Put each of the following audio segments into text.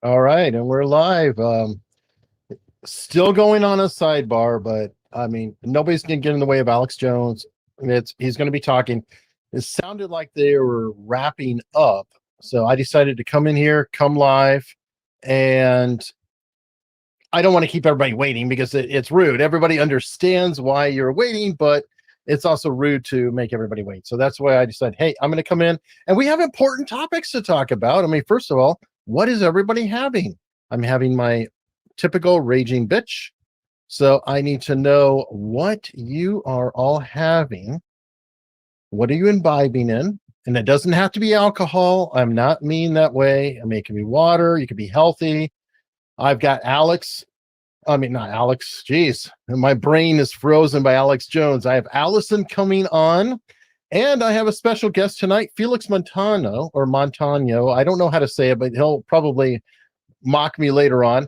All right, and we're live. Still going on a sidebar, but I mean, nobody's gonna get in the way of Alex Jones. He's going to be talking. It sounded like they were wrapping up, so I decided to come in here, come live, and I don't want to keep everybody waiting because it's rude. Everybody understands why you're waiting, but it's also rude to make everybody wait. So that's why I decided, hey, I'm going to come in, and we have important topics to talk about. I mean, first of all, what is everybody having? I'm having my typical raging bitch. So I need to know what you are all having. What are you imbibing in? And it doesn't have to be alcohol. I'm not mean that way. I mean, it can be water. You can be healthy. I've got Alex. I mean, not Alex. Jeez, my brain is frozen by Alex Jones. I have Alison coming on, and I have a special guest tonight, Felix Montano or Montano. I don't know how to say it, but he'll probably mock me later on.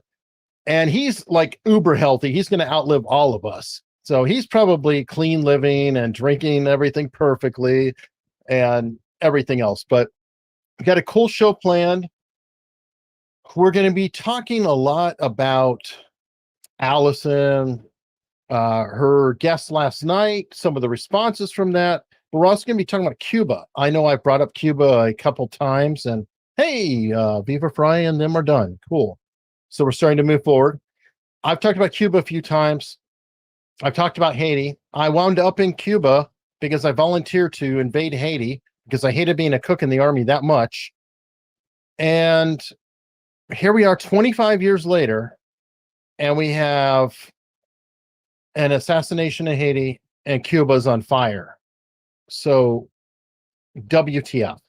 And he's like uber healthy. He's going to outlive all of us. So he's probably clean living and drinking everything perfectly and everything else. But we got a cool show planned. We're going to be talking a lot about Alison, her guest last night, some of the responses from that. We're also going to be talking about Cuba. I know I've brought up Cuba a couple times, and hey, Viva Fry and them are done. Cool. So we're starting to move forward. I've talked about Cuba a few times. I've talked about Haiti. I wound up in Cuba because I volunteered to invade Haiti because I hated being a cook in the army that much. And here we are 25 years later, and we have an assassination in Haiti, and Cuba's on fire. So WTF.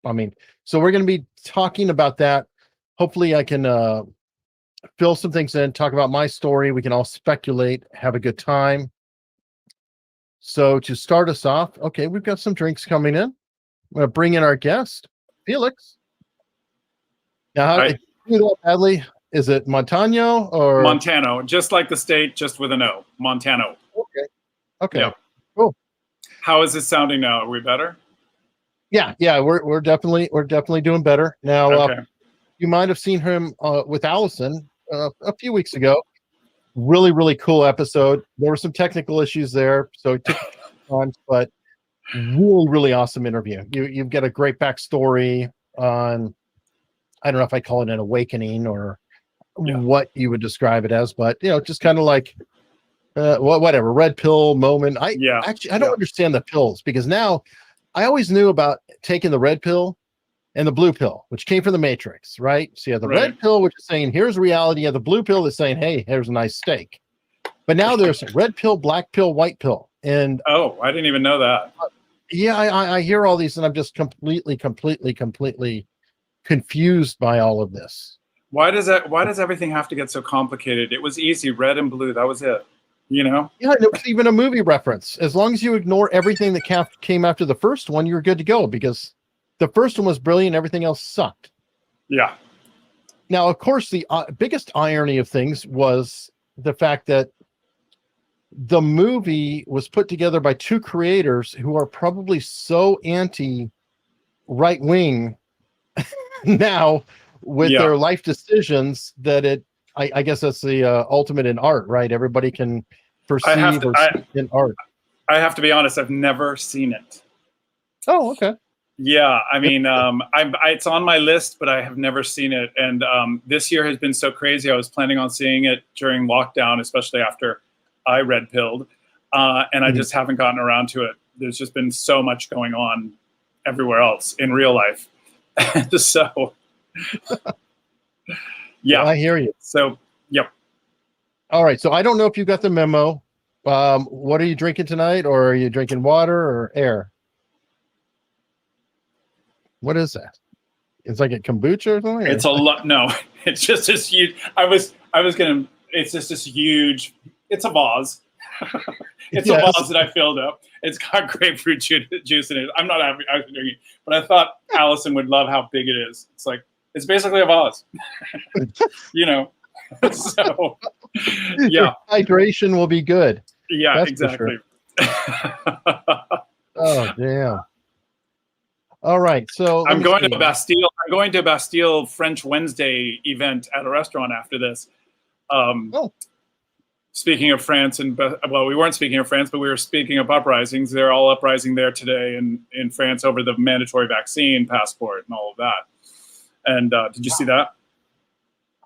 I mean, so we're going to be talking about that. Hopefully I can fill some things in, talk about my story. We can all speculate, have a good time. So to start us off, okay, we've got some drinks coming in. I'm going to bring in our guest, Felix. Now, how do you do that badly? Is it Montano or Montano? Just like the state, just with an O. Montano. Okay. Okay. Yeah. Cool. How is it sounding now? Are we better? Yeah. We're definitely doing better now. Okay. You might have seen him with Alison a few weeks ago. Really, really cool episode. There were some technical issues there, so it took time, but really, really awesome interview. You've got a great backstory on, I don't know if I call it an awakening or what you would describe it as, but just kind of like whatever red pill moment. I don't understand the pills, because now I always knew about taking the red pill and the blue pill, which came from the Matrix, right? So you have the red pill, which is saying, here's reality. You have the blue pill that's saying, hey, here's a nice steak. But now there's red pill, black pill, white pill. And oh, I didn't even know that. Yeah, I hear all these, and I'm just completely confused by all of this. Why does everything have to get so complicated? It was easy, red and blue. That was it. Yeah, there was even a movie reference. As long as you ignore everything that came after the first one, you're good to go, because the first one was brilliant. Everything else sucked. Yeah. Now, of course, the biggest irony of things was the fact that the movie was put together by two creators who are probably so anti right wing now with their life decisions that I guess that's the ultimate in art, right? Everybody can perceive in art. I have to be honest, I've never seen it. Oh, okay. Yeah, I mean, it's on my list, but I have never seen it. And this year has been so crazy. I was planning on seeing it during lockdown, especially after I red pilled, and I just haven't gotten around to it. There's just been so much going on everywhere else in real life. So, yeah, well, I hear you. So, yep. All right. So I don't know if you got the memo. What are you drinking tonight, or are you drinking water or air? What is that? It's like a kombucha or something? It's a lot. No, it's just this huge. I was gonna. It's just this huge. It's a vase. It's a vase that I filled up. It's got grapefruit juice in it. I'm not actually drinking it, but I thought Alison would love how big it is. It's basically a vase. So yeah, hydration will be good. Yeah, that's exactly. Sure. Oh damn. All right. So let I'm me going see. to Bastille. I'm going to Bastille French Wednesday event at a restaurant after this. Oh. Speaking of France, well, we weren't speaking of France, but we were speaking of uprisings. They're all uprising there today in France over the mandatory vaccine passport and all of that. And did you see that?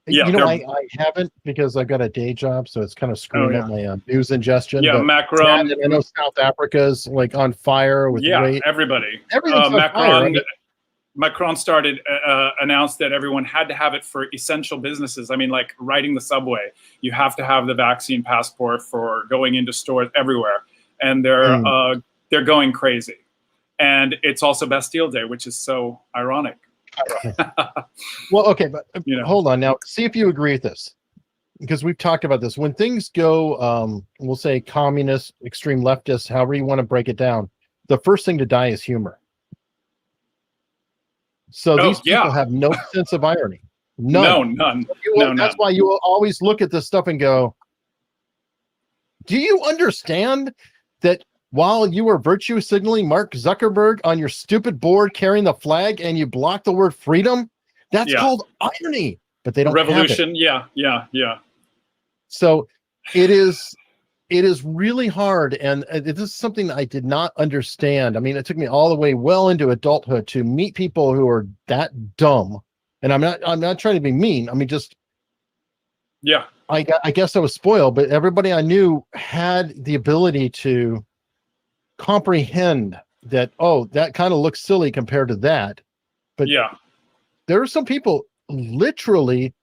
Yeah, you know, I haven't, because I've got a day job, so it's kind of screwing up my news ingestion. Yeah, but Macron. I know South Africa's like on fire with everybody. Everything's on fire. I mean, Macron announced that everyone had to have it for essential businesses. I mean, like riding the subway, you have to have the vaccine passport for going into stores everywhere, and they're going crazy. And it's also Bastille Day, which is so ironic. Well, okay, but hold on now. See if you agree with this, because we've talked about this. When things go, we'll say communist, extreme leftist, however you want to break it down, the first thing to die is humor. So these people have no sense of irony. None. That's why you will always look at this stuff and go, do you understand that while you were virtue signaling Mark Zuckerberg on your stupid board carrying the flag and you blocked the word freedom? That's called irony. But they don't revolution. Have it. Yeah. So it is really hard, and this is something I did not understand. I mean, it took me all the way well into adulthood to meet people who are that dumb. And I'm not trying to be mean. I mean, just I guess I was spoiled, but everybody I knew had the ability to comprehend that, oh, that kind of looks silly compared to that. But there are some people literally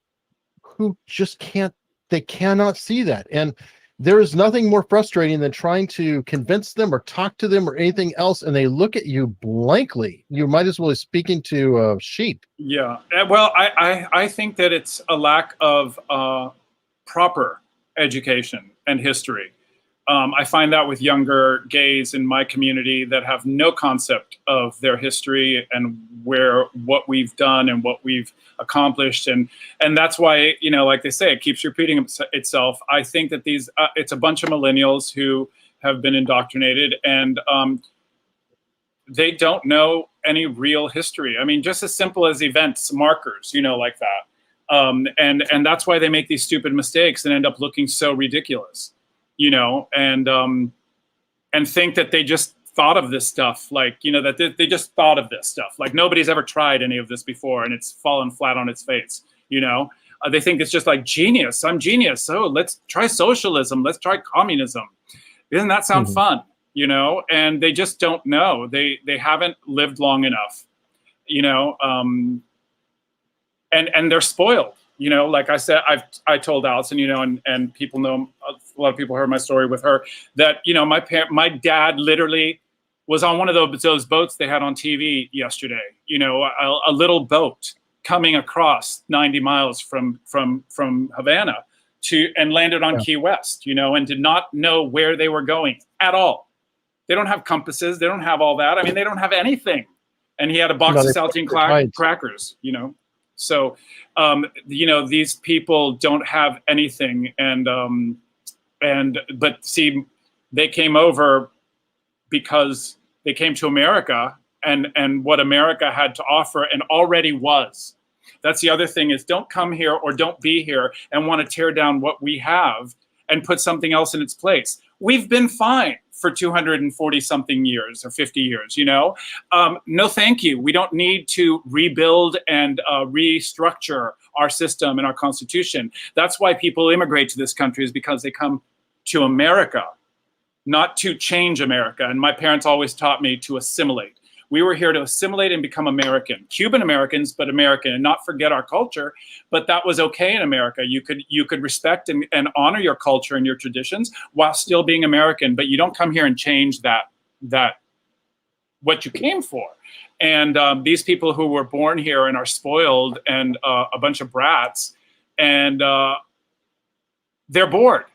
who just cannot see that. And there is nothing more frustrating than trying to convince them or talk to them or anything else, and they look at you blankly. You might as well be speaking to a sheep. Yeah. Well, I think that it's a lack of proper education and history. I find that with younger gays in my community that have no concept of their history and what we've done and what we've accomplished, and that's why, like they say, it keeps repeating itself. I think that it's a bunch of millennials who have been indoctrinated, and they don't know any real history. I mean, just as simple as events markers, like that, and that's why they make these stupid mistakes and end up looking so ridiculous. And think that they just thought of this stuff, like, that they just thought of this stuff. Like nobody's ever tried any of this before and it's fallen flat on its face, They think it's just like genius. I'm genius. So let's try socialism. Let's try communism. Doesn't that sound fun? And they just don't know. They haven't lived long enough, and they're spoiled. Like I said, I told Alison, and people know, a lot of people heard my story with her, that, my dad literally was on one of those boats they had on TV yesterday, a little boat coming across 90 miles from Havana and landed on Key West, and did not know where they were going at all. They don't have compasses. They don't have all that. I mean, they don't have anything. And he had a box of saltine crackers, So, these people don't have anything, but see, they came over because they came to America and what America had to offer and already was. That's the other thing, is don't come here or don't be here and want to tear down what we have and put something else in its place. We've been fine for 240 something years or 50 years, no, thank you. We don't need to rebuild and restructure our system and our constitution. That's why people immigrate to this country, is because they come to America, not to change America. And my parents always taught me to assimilate. We were here to assimilate and become American, Cuban Americans, but American, and not forget our culture. But that was okay in America. You could respect and honor your culture and your traditions while still being American. But you don't come here and change that what you came for. And these people who were born here and are spoiled and a bunch of brats, and they're bored.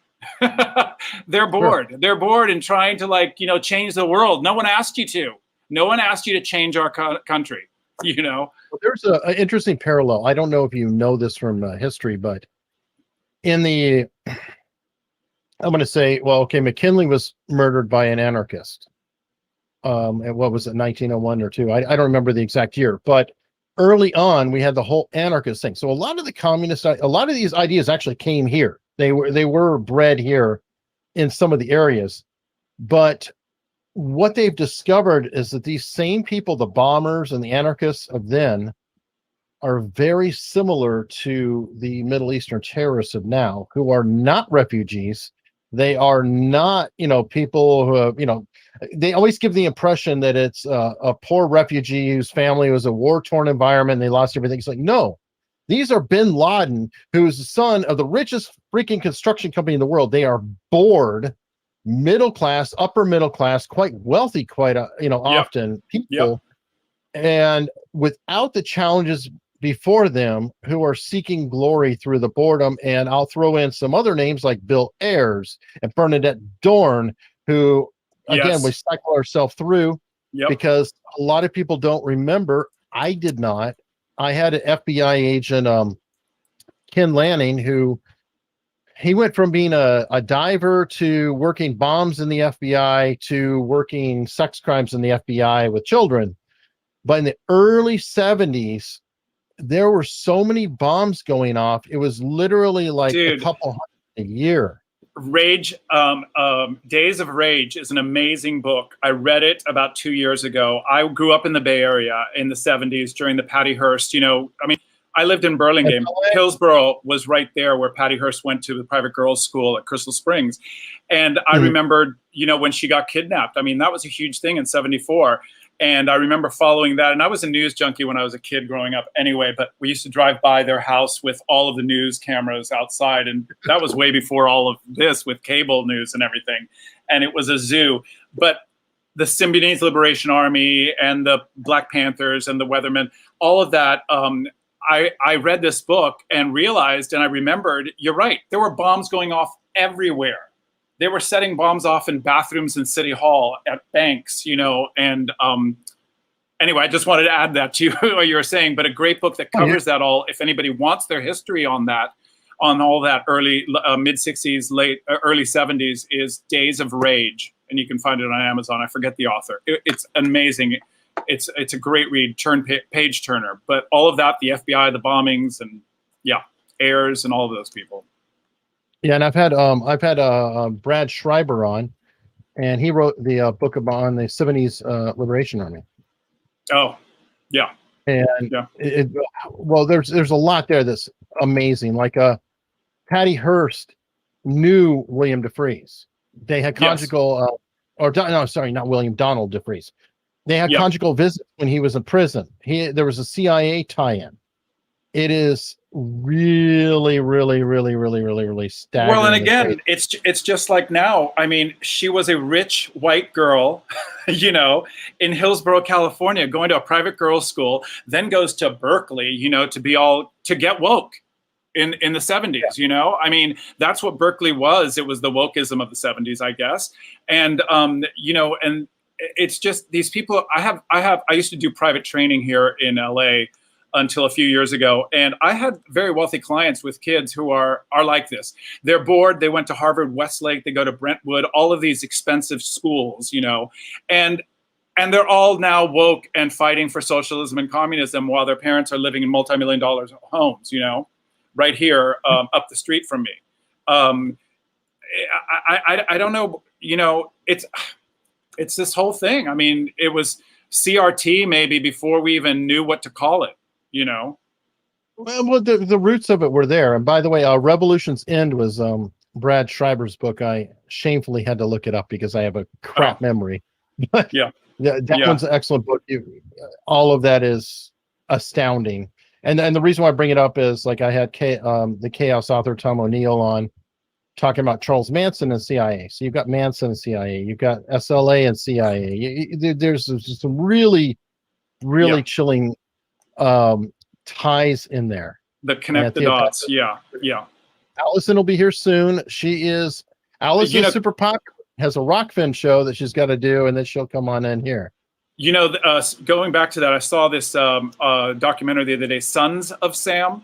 They're bored. Sure. They're bored and trying to change the world. No one asked you to. No one asked you to change our country, Well, there's an interesting parallel. I don't know if you know this from history, but I'm going to say, McKinley was murdered by an anarchist. and what was it, 1901 or two? I don't remember the exact year, but early on we had the whole anarchist thing. So a lot of a lot of these ideas actually came here. They were bred here in some of the areas, but what they've discovered is that these same people, the bombers and the anarchists of then, are very similar to the Middle Eastern terrorists of now, who are not refugees. They are not, people who have, they always give the impression that it's a poor refugee whose family was a war-torn environment and they lost everything. It's like, no, these are bin Laden, who's the son of the richest freaking construction company in the world. They are bored, middle class, upper middle class, quite wealthy, often people, and without the challenges before them, who are seeking glory through the boredom. And I'll throw in some other names like Bill Ayers and Bernadette Dorn, who again we cycle ourselves through because a lot of people don't remember. I did not. I had an FBI agent, Ken Lanning, who he went from being a diver to working bombs in the FBI to working sex crimes in the FBI with children. But in the early 70s, there were so many bombs going off. It was literally like a couple hundred a year. Rage, Days of Rage is an amazing book. I read it about 2 years ago. I grew up in the Bay Area in the 70s during the Patty Hearst, I lived in Burlingame. Hillsborough was right there where Patty Hearst went to the private girls' school at Crystal Springs. And I remembered, when she got kidnapped. That was a huge thing in 74. And I remember following that. And I was a news junkie when I was a kid growing up anyway, but we used to drive by their house with all of the news cameras outside. And that was way before all of this with cable news and everything. And it was a zoo. But the Symbionese Liberation Army and the Black Panthers and the Weathermen, all of that, I read this book and realized, and I remembered, you're right, there were bombs going off everywhere. They were setting bombs off in bathrooms in City Hall, at banks, and anyway, I just wanted to add that to what you were saying, but a great book that covers that all. If anybody wants their history on that, on all that early, mid-60s, early 70s, is Days of Rage, and you can find it on Amazon. I forget the author. It's amazing. It's a great read, page turner. But all of that, the FBI, the bombings, and Ayers, and all of those people. Yeah, and I've had Brad Schreiber on, and he wrote the book on the Symbionese Liberation Army. Oh, yeah. And there's a lot there that's amazing. Like Patty Hearst knew William DeFreeze. They had conjugal, not William, Donald DeFreeze. They had conjugal visits when he was in prison. There was a CIA tie-in. It is really, really, really, really, really, really staggering. Well, and again, it's just like now. She was a rich white girl, in Hillsborough, California, going to a private girls' school, then goes to Berkeley, to get woke in the 70s. That's what Berkeley was. It was the wokeism of the 70s, I guess. And and it's just these people. I used to do private training here in LA until a few years ago. And I had very wealthy clients with kids who are like this. They're bored. They went to Harvard, Westlake, they go to Brentwood, all of these expensive schools, and they're all now woke and fighting for socialism and communism while their parents are living in multi-million-dollar homes, right here up the street from me. I don't know, it's this whole thing. It was CRT maybe before we even knew what to call it. Well, the roots of it were there. And by the way, Revolution's End was Brad Schreiber's book. I shamefully had to look it up because I have a crap memory. But that one's an excellent book. All of that is astounding. And the reason why I bring it up is like I had the Chaos author Tom O'Neill on talking about Charles Manson and CIA. So you've got Manson and CIA. You've got SLA and CIA. There's just some really, really chilling ties in there that connect the dots. Alison will be here soon. Alison is super popular, has a Rockfin show that she's got to do, and then she'll come on in here. Going back to that, I saw this documentary the other day, Sons of Sam.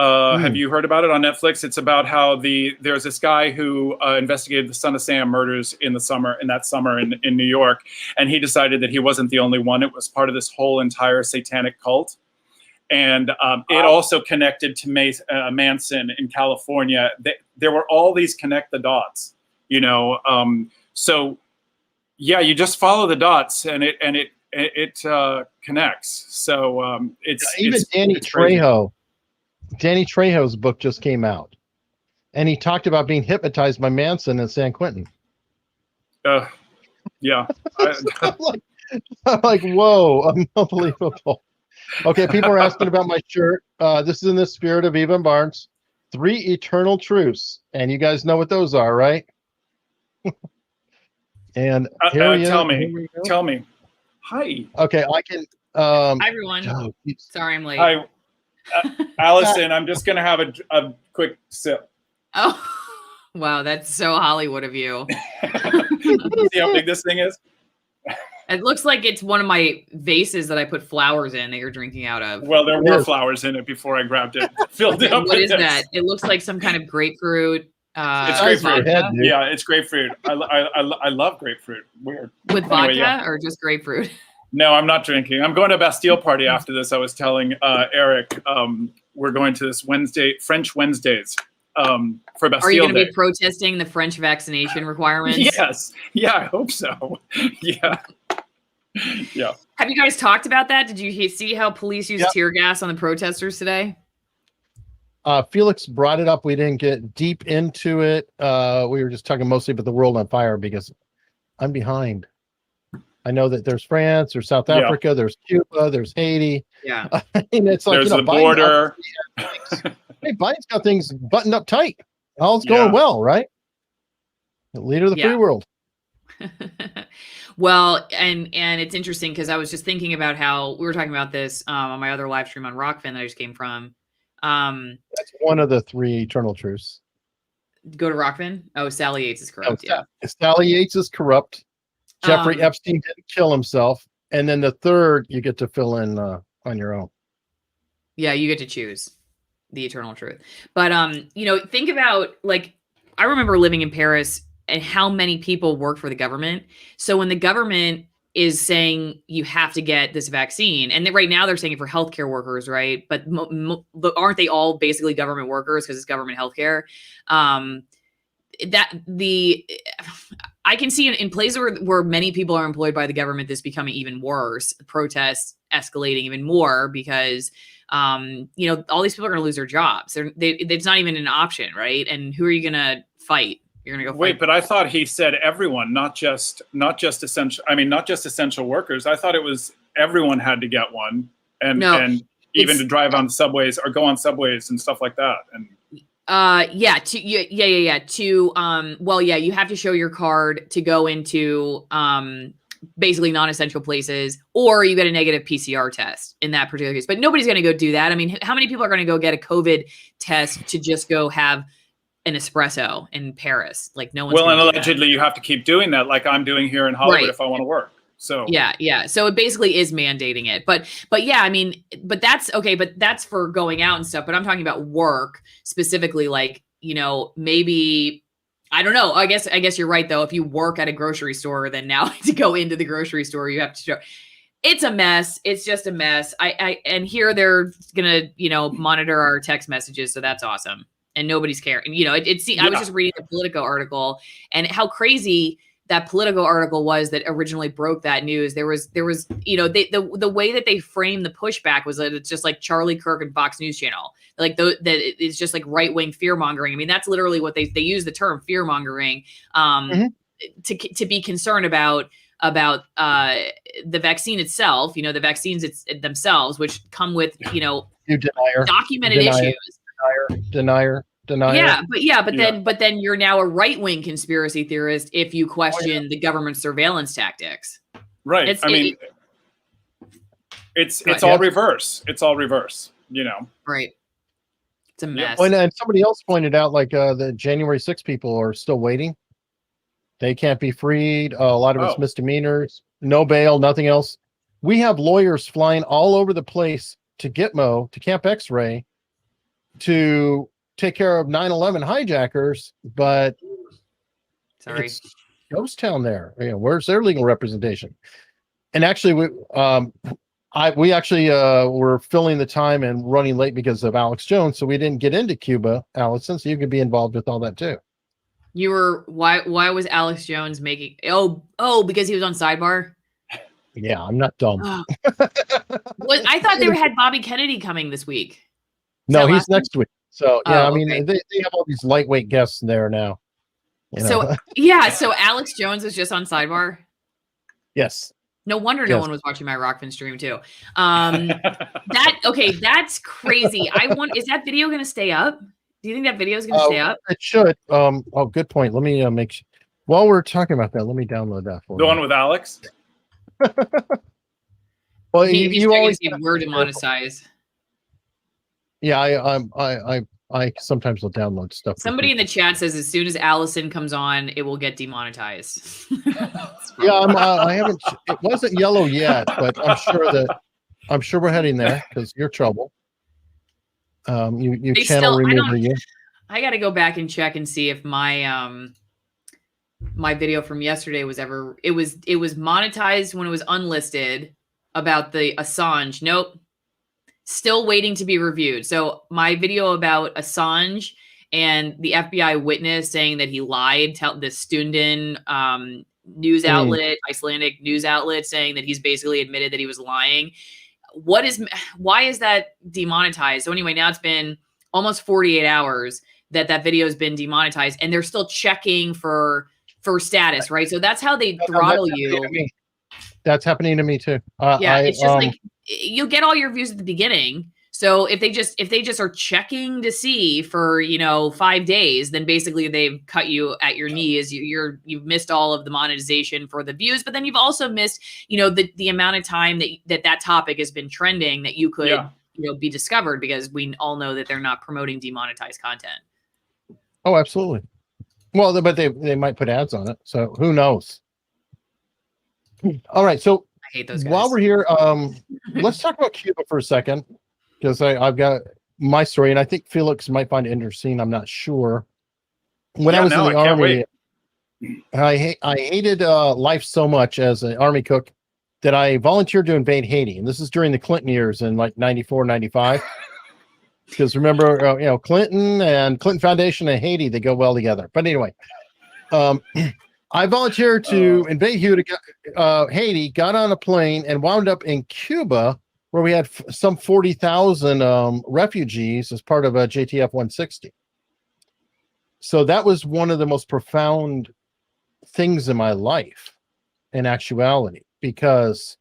Have you heard about it on Netflix? It's about how there's this guy who investigated the Son of Sam murders in that summer in New York, and he decided that he wasn't the only one. It was part of this whole entire satanic cult, and it also connected to Manson in California. There were all these connect the dots, you know. So yeah, you just follow the dots, and it connects. So even Danny Trejo. Danny Trejo's book just came out, and he talked about being hypnotized by Manson in San Quentin. Yeah. I'm like, whoa, unbelievable. Okay, people are asking about my shirt. This is in the spirit of Evan Barnes. 3 eternal truths, and you guys know what those are, right? And tell me. Hi. Okay, I can. Hi, everyone. Sorry, I'm late. Hi. Allison, I'm just going to have a quick sip. Oh, wow. That's so Hollywood of you. See how big this thing is? It looks like it's one of my vases that I put flowers in that you're drinking out of. Well, there were flowers in it before I grabbed it. Filled it up. What is that? It looks like some kind of grapefruit. It's grapefruit. Yeah, it's grapefruit. I love grapefruit. Weird. With vodka or just grapefruit? No, I'm not drinking. I'm going to a Bastille party after this. I was telling Eric, we're going to this French Wednesdays for Bastille Are you going to Day. be protesting the French vaccination requirements? Yes. Yeah, I hope so. Yeah. Yeah. Have you guys talked about that? Did you see how police used tear gas on the protesters today? Felix brought it up. We didn't get deep into it. We were just talking mostly about the world on fire because I'm behind. I know that there's France, there's South Africa, there's Cuba, there's Haiti. Yeah. I mean, it's like, there's the border. Hey, Biden's got things buttoned up tight. All's going well, right? The leader of the free world. Well, and it's interesting because I was just thinking about how we were talking about this on my other live stream on Rockfin that I just came from. That's one of the 3 eternal truths. Go to Rockfin. Oh, Sally Yates is corrupt. Sally Yates is corrupt. Jeffrey Epstein didn't kill himself. And then the third, you get to fill in on your own. Yeah, you get to choose the eternal truth. But, think about, like, I remember living in Paris and how many people work for the government. So when the government is saying you have to get this vaccine, and right now they're saying it for healthcare workers, right? But aren't they all basically government workers because it's government healthcare? I can see in places where many people are employed by the government, this becoming even worse, protests escalating even more because, all these people are going to lose their jobs. It's not even an option, right? And who are you going to fight? You're going to go wait, but I thought he said everyone, not just essential. I mean, not just essential workers. I thought it was everyone had to get one, and even to drive on subways or go on subways and stuff like that. And you have to show your card to go into basically non-essential places, or you get a negative PCR test in that particular case. But nobody's going to go do that. I mean, how many people are going to go get a COVID test to just go have an espresso in Paris? Like, no one's well, and allegedly you have to keep doing that, like I'm doing here in Hollywood if I want to work. So yeah. So it basically is mandating it. But yeah, I mean, but that's okay. But that's for going out and stuff. But I'm talking about work specifically. Like, maybe, I don't know. I guess you're right though. If you work at a grocery store, then now to go into the grocery store, you have to show. It's a mess. It's just a mess. And here they're gonna monitor our text messages. So that's awesome. And nobody's caring. I was just reading the Politico article and how crazy that Politico article was that originally broke that news. There was the way that they framed the pushback was that it's just like Charlie Kirk and Fox News Channel. Like that it's just like right-wing fear mongering. I mean, that's literally what they use the term fear mongering to be concerned about the vaccine itself. The vaccines themselves, which come with documented issues. Denier. Yeah, but then you're now a right-wing conspiracy theorist if you question the government's surveillance tactics. Right. It's all reverse. It's all reverse, Right. It's a mess. And somebody else pointed out, like, the January 6 people are still waiting. They can't be freed. A lot of it's misdemeanors, no bail, nothing else. We have lawyers flying all over the place to Gitmo, to Camp X-Ray, to take care of 9/11 hijackers, but Sorry. it's ghost town there. Where's their legal representation? And actually, we actually were filling the time and running late because of Alex Jones, so we didn't get into Cuba, Allison. So you could be involved with all that too. You were why was Alex Jones making because he was on Sidebar? Yeah, I'm not dumb. I thought they had Bobby Kennedy coming this week. No, he's next week. So yeah, I mean, okay. they have all these lightweight guests there now. So Alex Jones is just on Sidebar. Yes. No wonder no one was watching my Rockfin stream too. That's crazy. Is that video going to stay up? Do you think that video is going to stay up? It should. Good point. Let me make sure. While we're talking about that, let me download that for the one with Alex. Well, you always see we're demonetized. Yeah, I sometimes will download stuff. Somebody in the chat says as soon as Allison comes on, it will get demonetized. Yeah, I haven't. It wasn't yellow yet, but I'm sure we're heading there because you're trouble. You channel remover you. I got to go back and check and see if my my video from yesterday was ever. It was monetized when it was unlisted about the Assange. Nope. Still waiting to be reviewed. So my video about Assange and the FBI witness saying that he lied, the Stunden news outlet, Icelandic news outlet, saying that he's basically admitted that he was lying. Why is that demonetized? So anyway, now it's been almost 48 hours that video has been demonetized, and they're still checking for status, right? So that's how they throttle you. That's happening to me too. It's just like you'll get all your views at the beginning. So if they just are checking to see for 5 days, then basically they've cut you at your knees. You've missed all of the monetization for the views, but then you've also missed the amount of time that topic has been trending that you could be discovered, because we all know that they're not promoting demonetized content. Oh, absolutely. Well, but they might put ads on it, so who knows? All right, so I hate those guys. While we're here, let's talk about Cuba for a second, because I've got my story, and I think Felix might find it interesting. I'm not sure. When I was in the Army, I hated life so much as an Army cook that I volunteered to invade Haiti, and this is during the Clinton years in like 94, 95. Because remember, Clinton and Clinton Foundation and Haiti, they go well together. But anyway, I volunteered to invade Haiti, got on a plane, and wound up in Cuba, where we had some 40,000 refugees as part of a JTF 160. So that was one of the most profound things in my life, in actuality, because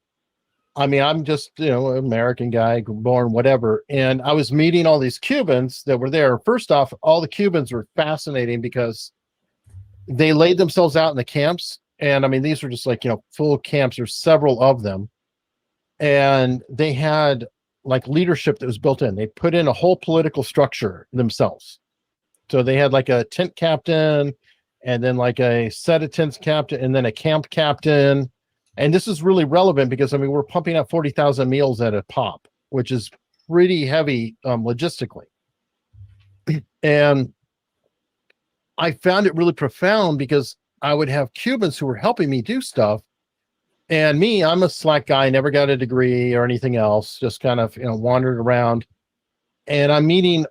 I'm just, American guy, born, whatever. And I was meeting all these Cubans that were there. First off, all the Cubans were fascinating because they laid themselves out in the camps. And these were just like, full camps. There's several of them. And they had like leadership that was built in. They put in a whole political structure themselves. So they had like a tent captain, and then like a set of tents captain, and then a camp captain. And this is really relevant because, we're pumping out 40,000 meals at a pop, which is pretty heavy logistically. And I found it really profound because I would have Cubans who were helping me do stuff. And me, I'm a slack guy, never got a degree or anything else, just kind of, wandered around. And I'm meeting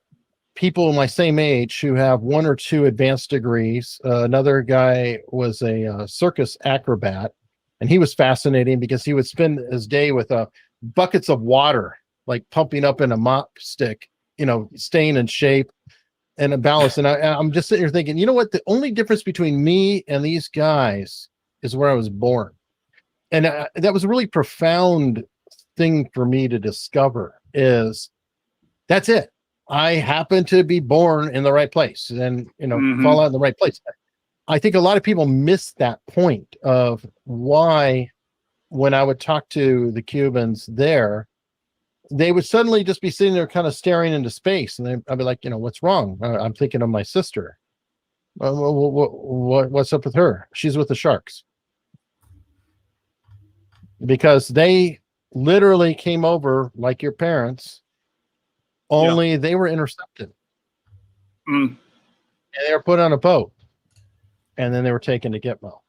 people my same age who have 1 or 2 advanced degrees. Another guy was a circus acrobat. And he was fascinating because he would spend his day with buckets of water, like pumping up in a mop stick, staying in shape and a balance. And I'm just sitting here thinking, you know what? The only difference between me and these guys is where I was born. And that was a really profound thing for me to discover, is that's it. I happen to be born in the right place and, fall out in the right place. I think a lot of people miss that point of why, when I would talk to the Cubans there, they would suddenly just be sitting there kind of staring into space. And I'd be like, what's wrong? I'm thinking of my sister. What's up with her? She's with the sharks. Because they literally came over like your parents only they were intercepted. Mm. And they were put on a boat, and then they were taken to Gitmo,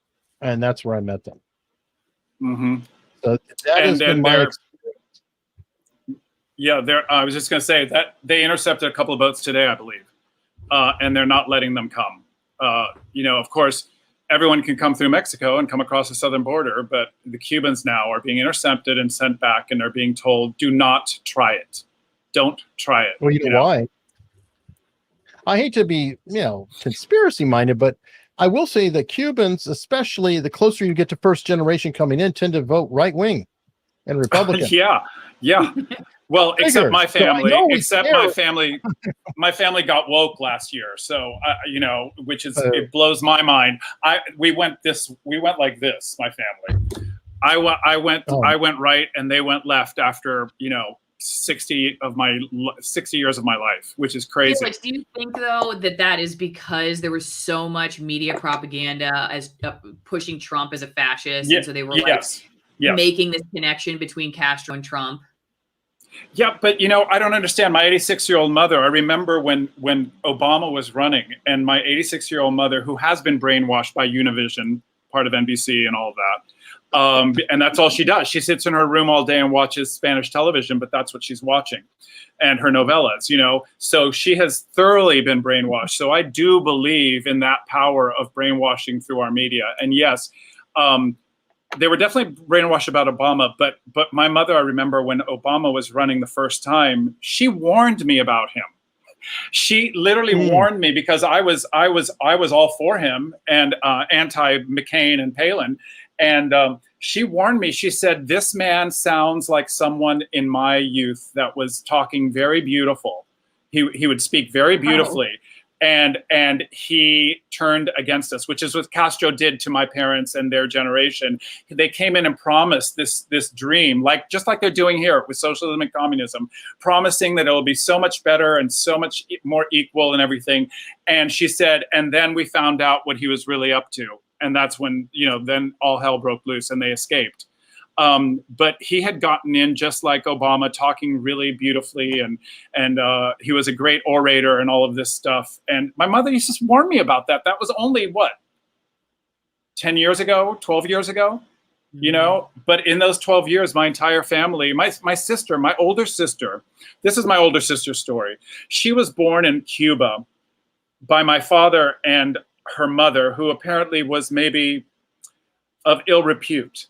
and that's where I met them. Mm-hmm. So that has been my experience. Yeah, I was just going to say that they intercepted a couple of boats today, I believe, and they're not letting them come. Of course, everyone can come through Mexico and come across the southern border, but the Cubans now are being intercepted and sent back, and they're being told, "Do not try it. Don't try it." Well, you know why? I hate to be, conspiracy minded, but I will say that Cubans, especially the closer you get to first generation coming in, tend to vote right wing and Republican. Yeah. Well, except my family. My family got woke last year, so which is it blows my mind. We went like this. My family. I went right, and they went left after 60 years of my life, which is crazy. Felix, do you think though that is because there was so much media propaganda as pushing Trump as a fascist, and so they were making this connection between Castro and Trump? Yeah, but I don't understand. My 86-year-old mother, I remember when Obama was running, and my 86-year-old mother, who has been brainwashed by Univision, part of NBC and all of that, and that's all she does. She sits in her room all day and watches Spanish television, but that's what she's watching, and her novellas, So she has thoroughly been brainwashed. So I do believe in that power of brainwashing through our media. And yes, they were definitely brainwashed about Obama, but my mother, I remember when Obama was running the first time, she warned me about him. She literally warned me because I was all for him and anti McCain and Palin, and she warned me. She said, "This man sounds like someone in my youth that was talking very beautiful. He would speak very beautifully." Oh. And he turned against us, which is what Castro did to my parents and their generation. They came in and promised this dream, just like they're doing here with socialism and communism, promising that it will be so much better and so much more equal and everything. And she said, and then we found out what he was really up to. And that's when, then all hell broke loose and they escaped. But he had gotten in just like Obama, talking really beautifully, and he was a great orator and all of this stuff. And my mother used to warn me about that. That was only 10 years ago, 12 years ago, But in those 12 years, my entire family, my sister, my older sister, this is my older sister's story. She was born in Cuba by my father and her mother, who apparently was maybe of ill repute.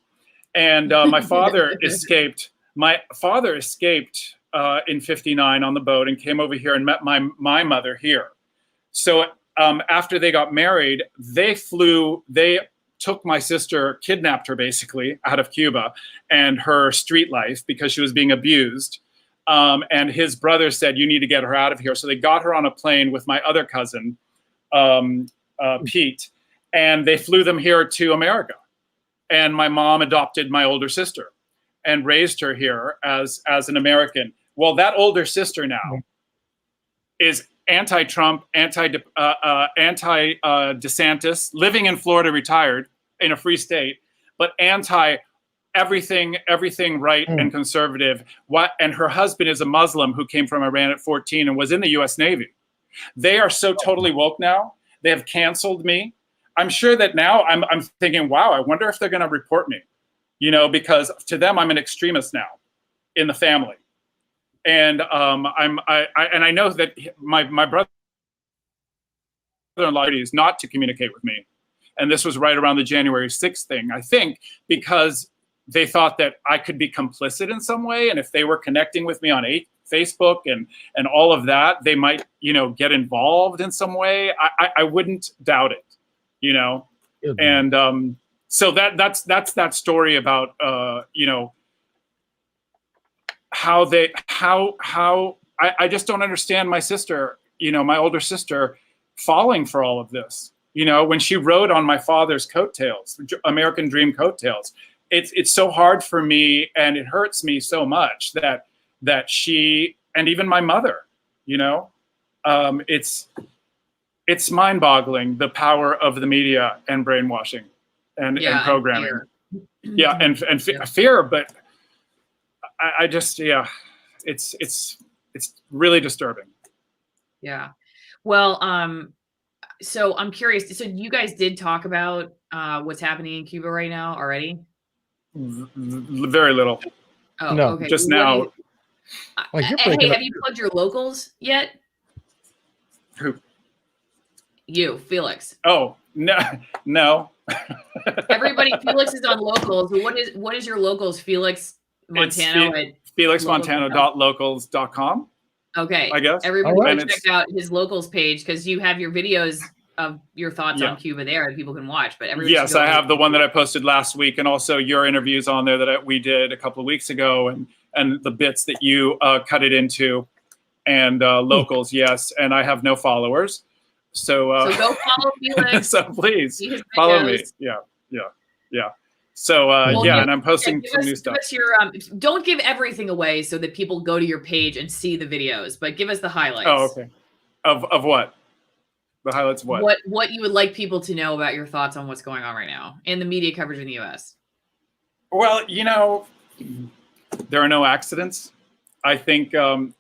And my father escaped. My father escaped in '59 on the boat and came over here and met my mother here. So after they got married, they took my sister, kidnapped her basically out of Cuba and her street life because she was being abused. And his brother said, "You need to get her out of here." So they got her on a plane with my other cousin, Pete, and they flew them here to America. And my mom adopted my older sister and raised her here as an American. Well, that older sister now is anti-Trump, anti-DeSantis, living in Florida, retired in a free state, but anti everything right and conservative. And her husband is a Muslim who came from Iran at 14 and was in the U.S. Navy. They are so totally woke now. They have canceled me. I'm sure that now I'm thinking, wow, I wonder if they're going to report me, because to them I'm an extremist now in the family, and I know that my brother-in-law is not to communicate with me, and this was right around the January 6th thing, I think, because they thought that I could be complicit in some way, and if they were connecting with me on Facebook and all of that, they might get involved in some way. I wouldn't doubt it. And so that's that story about how I just don't understand my sister, my older sister, falling for all of this. When she rode on my father's coattails, American Dream coattails, it's so hard for me, and it hurts me so much that she, and even my mother, it's mind-boggling, the power of the media and brainwashing and programming. Fear, but I just, it's It's really disturbing. Yeah. Well, so I'm curious. So you guys did talk about what's happening in Cuba right now already? Very little. Oh, No. okay. Just Well, now. Like, you're hey, breaking up. have you plugged your locals yet? Who? You, Felix. Oh, no, no. Everybody, Felix is on locals. What is your locals, Felix Montano? FelixMontano.locals.com. Okay. I guess. Everybody All go check out his locals page because you have your videos of your thoughts on Cuba there that people can watch. But everybody yes, I have the one that I posted last week, and also your interviews on there that we did a couple of weeks ago, and the bits that you cut it into, and locals. Yes, and I have no followers, so go follow Felix. so please follow me. Yeah. So and I'm posting some new stuff. Don't give everything away so that people go to your page and see the videos, but give us the highlights. Oh, okay. Of what? The highlights of what? What you would like people to know about your thoughts on what's going on right now and the media coverage in the U.S. Well, there are no accidents. I think I'm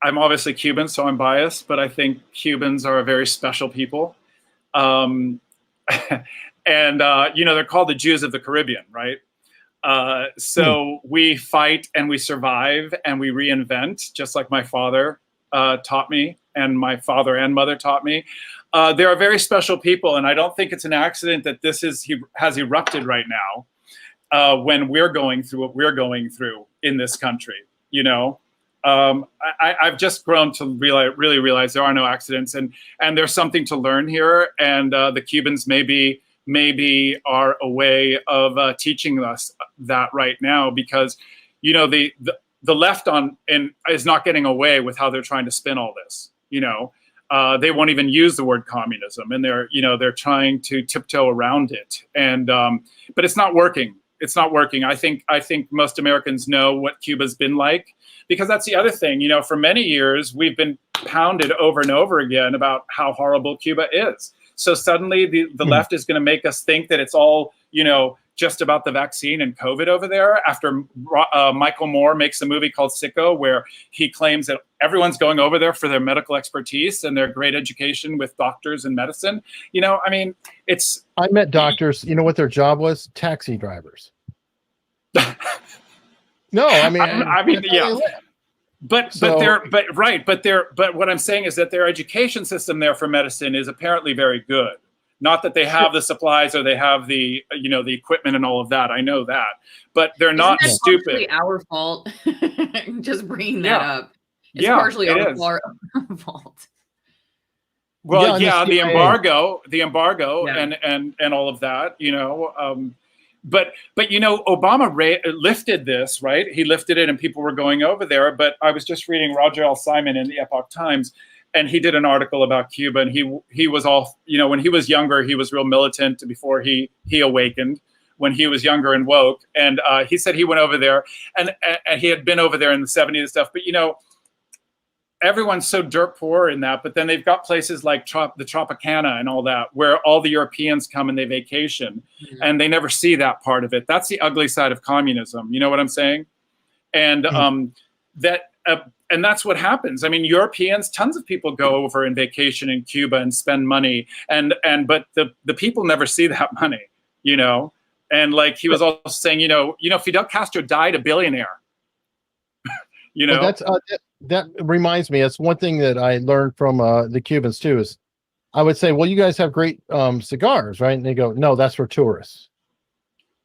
obviously Cuban, so I'm biased, but I think Cubans are a very special people. And, they're called the Jews of the Caribbean, right? So we fight and we survive and we reinvent, just like my father taught me, and my father and mother taught me. They're a very special people, and I don't think it's an accident that this has erupted right now when we're going through what we're going through in this country. I've just grown to really realize there are no accidents, and there's something to learn here, and the Cubans maybe are a way of teaching us that right now, because the left is not getting away with how they're trying to spin all this. They won't even use the word communism, and they're trying to tiptoe around it, and but it's not working. It's not working. I think most Americans know what Cuba's been like, because that's the other thing. For many years we've been pounded over and over again about how horrible Cuba is. So suddenly the left is going to make us think that it's all just about the vaccine and COVID over there, after Michael Moore makes a movie called Sicko, where he claims that everyone's going over there for their medical expertise and their great education with doctors and medicine. It's... I met doctors, what their job was? Taxi drivers. No, yeah. But what I'm saying is that their education system there for medicine is apparently very good. Not that they have the supplies or they have the the equipment and all of that. I know that, but they're not stupid. Partially our fault. Just bringing that up. It's partially our fault. Well, the embargo, and all of that. But Obama lifted this, right? He lifted it, and people were going over there. But I was just reading Roger L. Simon in the Epoch Times, and he did an article about Cuba, and he was all, when he was younger, he was real militant before he awakened, when he was younger and woke. And he said he went over there, and he had been over there in the 70s and stuff. But, everyone's so dirt poor in that. But then they've got places like the Tropicana and all that, where all the Europeans come and they vacation, and they never see that part of it. That's the ugly side of communism. You know what I'm saying? And and that's what happens. Europeans, tons of people go over and vacation in Cuba and spend money, but the people never see that money, And like he was also saying, Fidel Castro died a billionaire. Well, that's that reminds me. That's one thing that I learned from the Cubans too. Is I would say, well, you guys have great cigars, right? And they go, no, that's for tourists.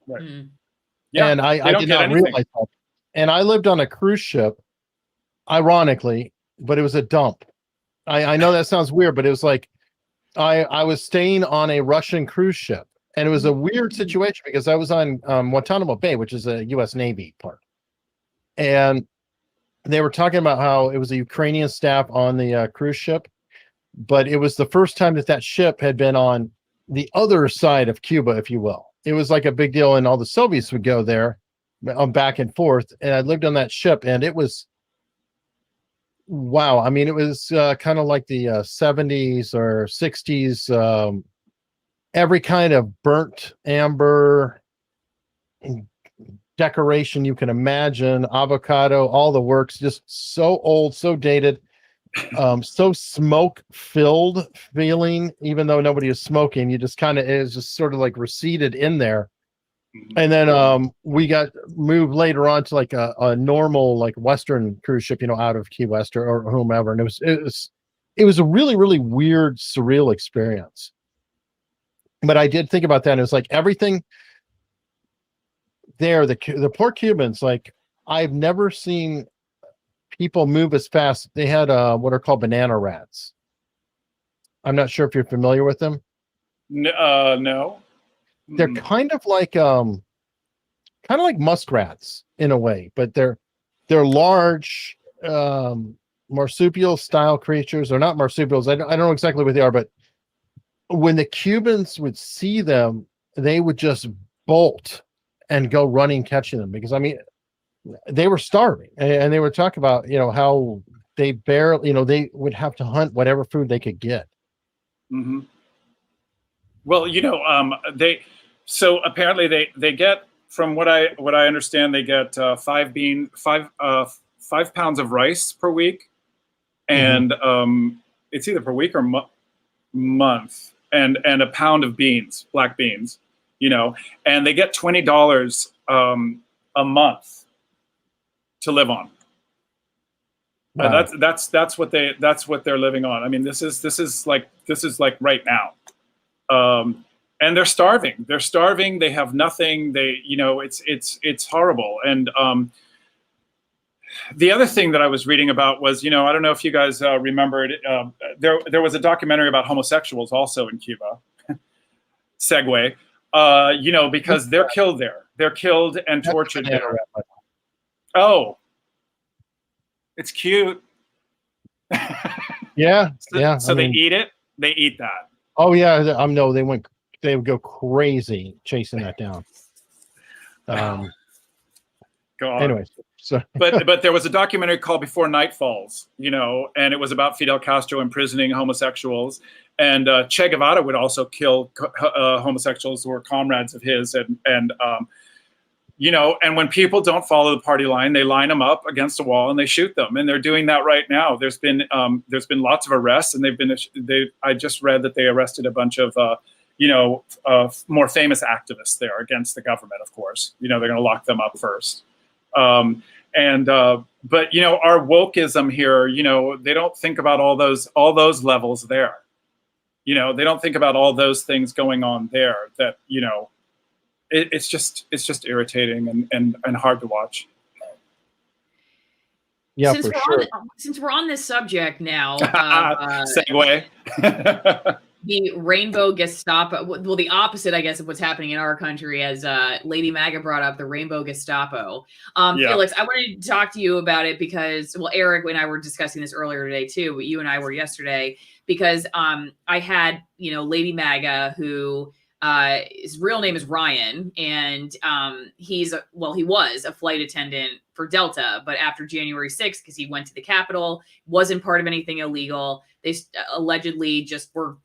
Right. Mm. Yeah. And I did not realize that. And I lived on a cruise ship, ironically, but it was a dump. I know that sounds weird, but it was like I was staying on a Russian cruise ship, and it was a weird situation because I was on Guantanamo Bay, which is a U.S. Navy part, and they were talking about how it was a Ukrainian staff on the cruise ship, but it was the first time that ship had been on the other side of Cuba, if you will. It was like a big deal, and all the Soviets would go there back and forth. And I lived on that ship, and it was, wow. It was kind of like the 70s or 60s, every kind of burnt amber, decoration you can imagine, avocado, all the works, just so old, so dated, so smoke filled feeling, even though nobody is smoking, you just kind of is just sort of like receded in there. And then we got moved later on to like a normal like Western cruise ship, out of Key West or whomever. And it was a really, really weird, surreal experience. But I did think about that. And it was like everything there, the poor Cubans, like I've never seen people move as fast. They had what are called banana rats. I'm not sure if you're familiar with them. No. They're kind of like muskrats in a way, but they're large marsupial style creatures. They're not marsupials. I don't know exactly what they are, but when the Cubans would see them, they would just bolt and go running, catching them, because I mean they were starving, and they would talk about how they barely they would have to hunt whatever food they could get. Mm-hmm. Well, so apparently they get, from what I understand, they get 5 pounds of rice per week, and it's either per week or month, and a pound of beans, black beans, and they get $20 a month to live on. Wow. That's what they're living on. I mean, this is like right now. And they're starving. They have nothing. It's horrible. And the other thing that I was reading about was, I don't know if you guys remembered, there was a documentary about homosexuals also in Cuba. Segue, because they're killed there. They're killed and tortured there. Oh, it's cute. Yeah. So they eat it. They eat that. Oh yeah. No, they would go crazy chasing that down. God. Anyways, so but there was a documentary called Before Night Falls, and it was about Fidel Castro imprisoning homosexuals, and Che Guevara would also kill homosexuals who were comrades of his, and and when people don't follow the party line, they line them up against a wall and they shoot them, and they're doing that right now. There's been lots of arrests, and I just read that they arrested a bunch of more famous activists there against the government. Of course, they're going to lock them up first. But our wokeism here, they don't think about all those levels there. They don't think about all those things going on there. That it's just irritating and hard to watch. Yeah, Since we're on this subject now, segue. The rainbow Gestapo, well, the opposite, I guess, of what's happening in our country, as Lady MAGA brought up, the rainbow Gestapo. Felix, I wanted to talk to you about it because, well, Eric and I were discussing this earlier today too, but you and I were yesterday, because I had, Lady MAGA, who his real name is Ryan, and he was a flight attendant for Delta, but after January 6th, because he went to the Capitol, wasn't part of anything illegal. They allegedly just were,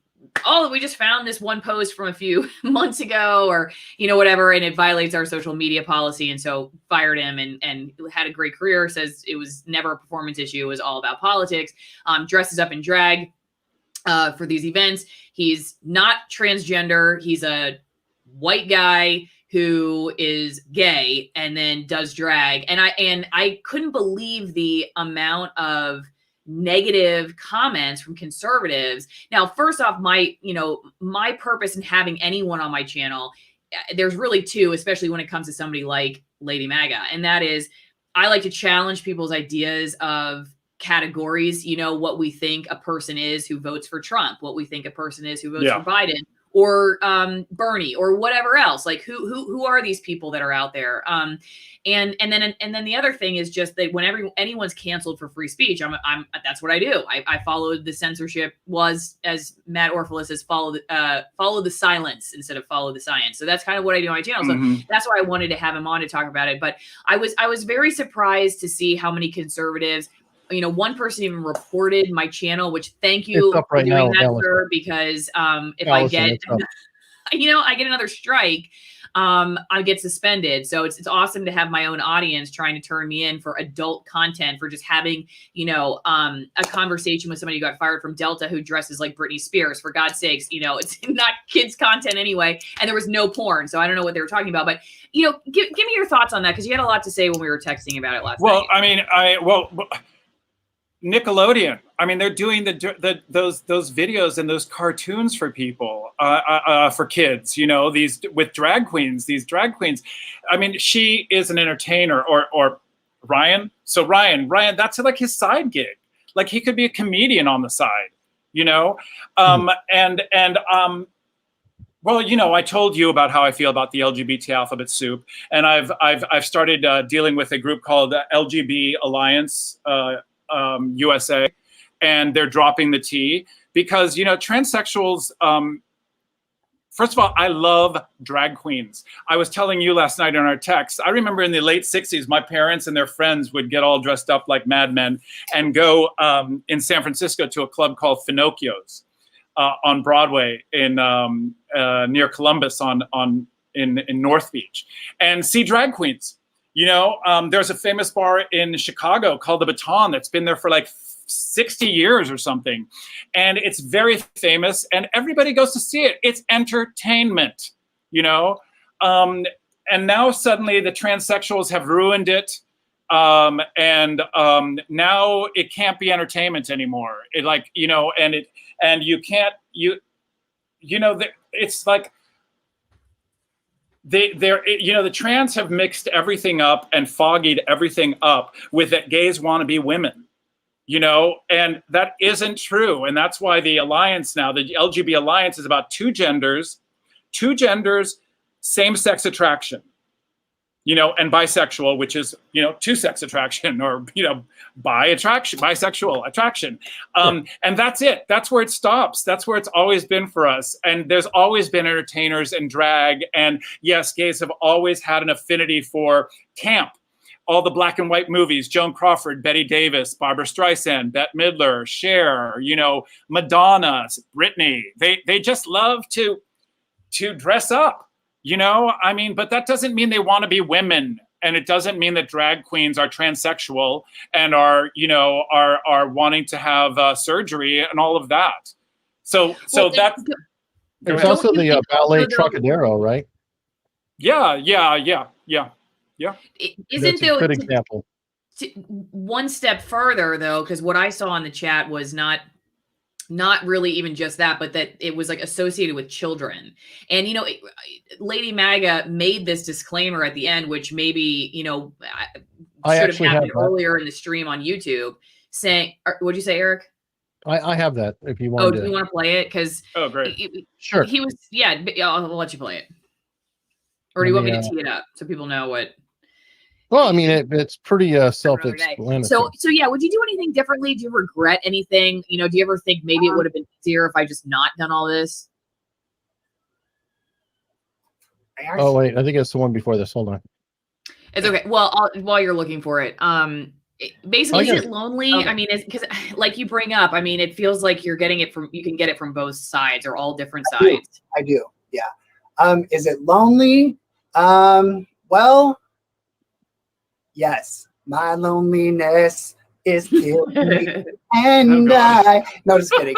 we just found this one post from a few months ago, or, whatever, and it violates our social media policy. And so fired him, and had a great career, says it was never a performance issue. It was all about politics. Dresses up in drag for these events. He's not transgender. He's a white guy who is gay and then does drag. And I couldn't believe the amount of negative comments from conservatives. Now, first off, my purpose in having anyone on my channel, there's really two, especially when it comes to somebody like Lady MAGA. And that is, I like to challenge people's ideas of categories, what we think a person is who votes for Trump, what we think a person is who votes for Biden, or Bernie, or whatever else. Like who are these people that are out there? And then the other thing is just that whenever anyone's canceled for free speech, that's what I do. I follow the censorship, was, as Matt Orpheus says, follow the silence instead of follow the science. So that's kind of what I do on my channel. So that's why I wanted to have him on to talk about it. But I was very surprised to see how many conservatives, one person even reported my channel, which thank you for doing that, sir, because if Allison, I get, I get another strike. I get suspended. So it's awesome to have my own audience trying to turn me in for adult content, for just having, you know, a conversation with somebody who got fired from Delta who dresses like Britney Spears. For God's sakes, you know, it's not kids content anyway. And there was no porn. So I don't know what they were talking about, but you know, give me your thoughts on that, because you had a lot to say when we were texting about it last night. Well, I mean, Nickelodeon. I mean, they're doing those videos and those cartoons for people, for kids. You know, these with drag queens. These drag queens. I mean, she is an entertainer, or Ryan. So Ryan, that's like his side gig. Like he could be a comedian on the side. You know, well, you know, I told you about how I feel about the LGBT alphabet soup, and I've started dealing with a group called LGB Alliance USA, and they're dropping the T because, you know, transsexuals. First of all, I love drag queens. I was telling you last night in our text, I remember in the late 60s, my parents and their friends would get all dressed up like madmen and go in San Francisco to a club called Finocchio's on Broadway in near Columbus in North Beach, and see drag queens. You know, there's a famous bar in Chicago called the Baton that's been there for like 60 years or something. And it's very famous and everybody goes to see it. It's entertainment, you know? And now suddenly the transsexuals have ruined it. Now it can't be entertainment anymore. It like, you know, and you can't, you know, it's like, you know, the trans have mixed everything up and foggied everything up with that gays want to be women, you know, and that isn't true. And that's why the alliance now, the LGBT alliance, is about two genders, same-sex attraction, you know, and bisexual, which is, you know, two-sex attraction, or, you know, bisexual attraction. And that's it. That's where it stops. That's where it's always been for us. And there's always been entertainers and drag. And yes, gays have always had an affinity for camp. All the black and white movies, Joan Crawford, Bette Davis, Barbara Streisand, Bette Midler, Cher, you know, Madonna, Britney. They just love to dress up, you know? I mean, but that doesn't mean they want to be women. And it doesn't mean that drag queens are transsexual and are, you know, are wanting to have surgery and all of that. So that's... There's also the ballet Trocadero, right? Yeah. Isn't there a good example? One step further, though, because what I saw in the chat was not really even just that, but that it was like associated with children. And, you know, Lady MAGA made this disclaimer at the end, which maybe, you know, should have happened earlier in the stream on YouTube, saying, what'd you say, Eric? I have that if you want. Oh, do you want to play it? Because great. Sure. He was, yeah, I'll let you play it. Or do you want me to tee it up so people know what? Well, I mean, it's pretty self-explanatory. So yeah, would you do anything differently? Do you regret anything? You know, do you ever think maybe it would have been easier if I just not done all this? Oh wait, I think it's the one before this. Hold on. It's okay. Well, while you're looking for it, basically, is it lonely? Okay. I mean, it's because, like you bring up, I mean, it feels like you can get it from both sides or all different sides. I do. Yeah. Is it lonely? Well, yes, my loneliness is killing me, and no, just kidding.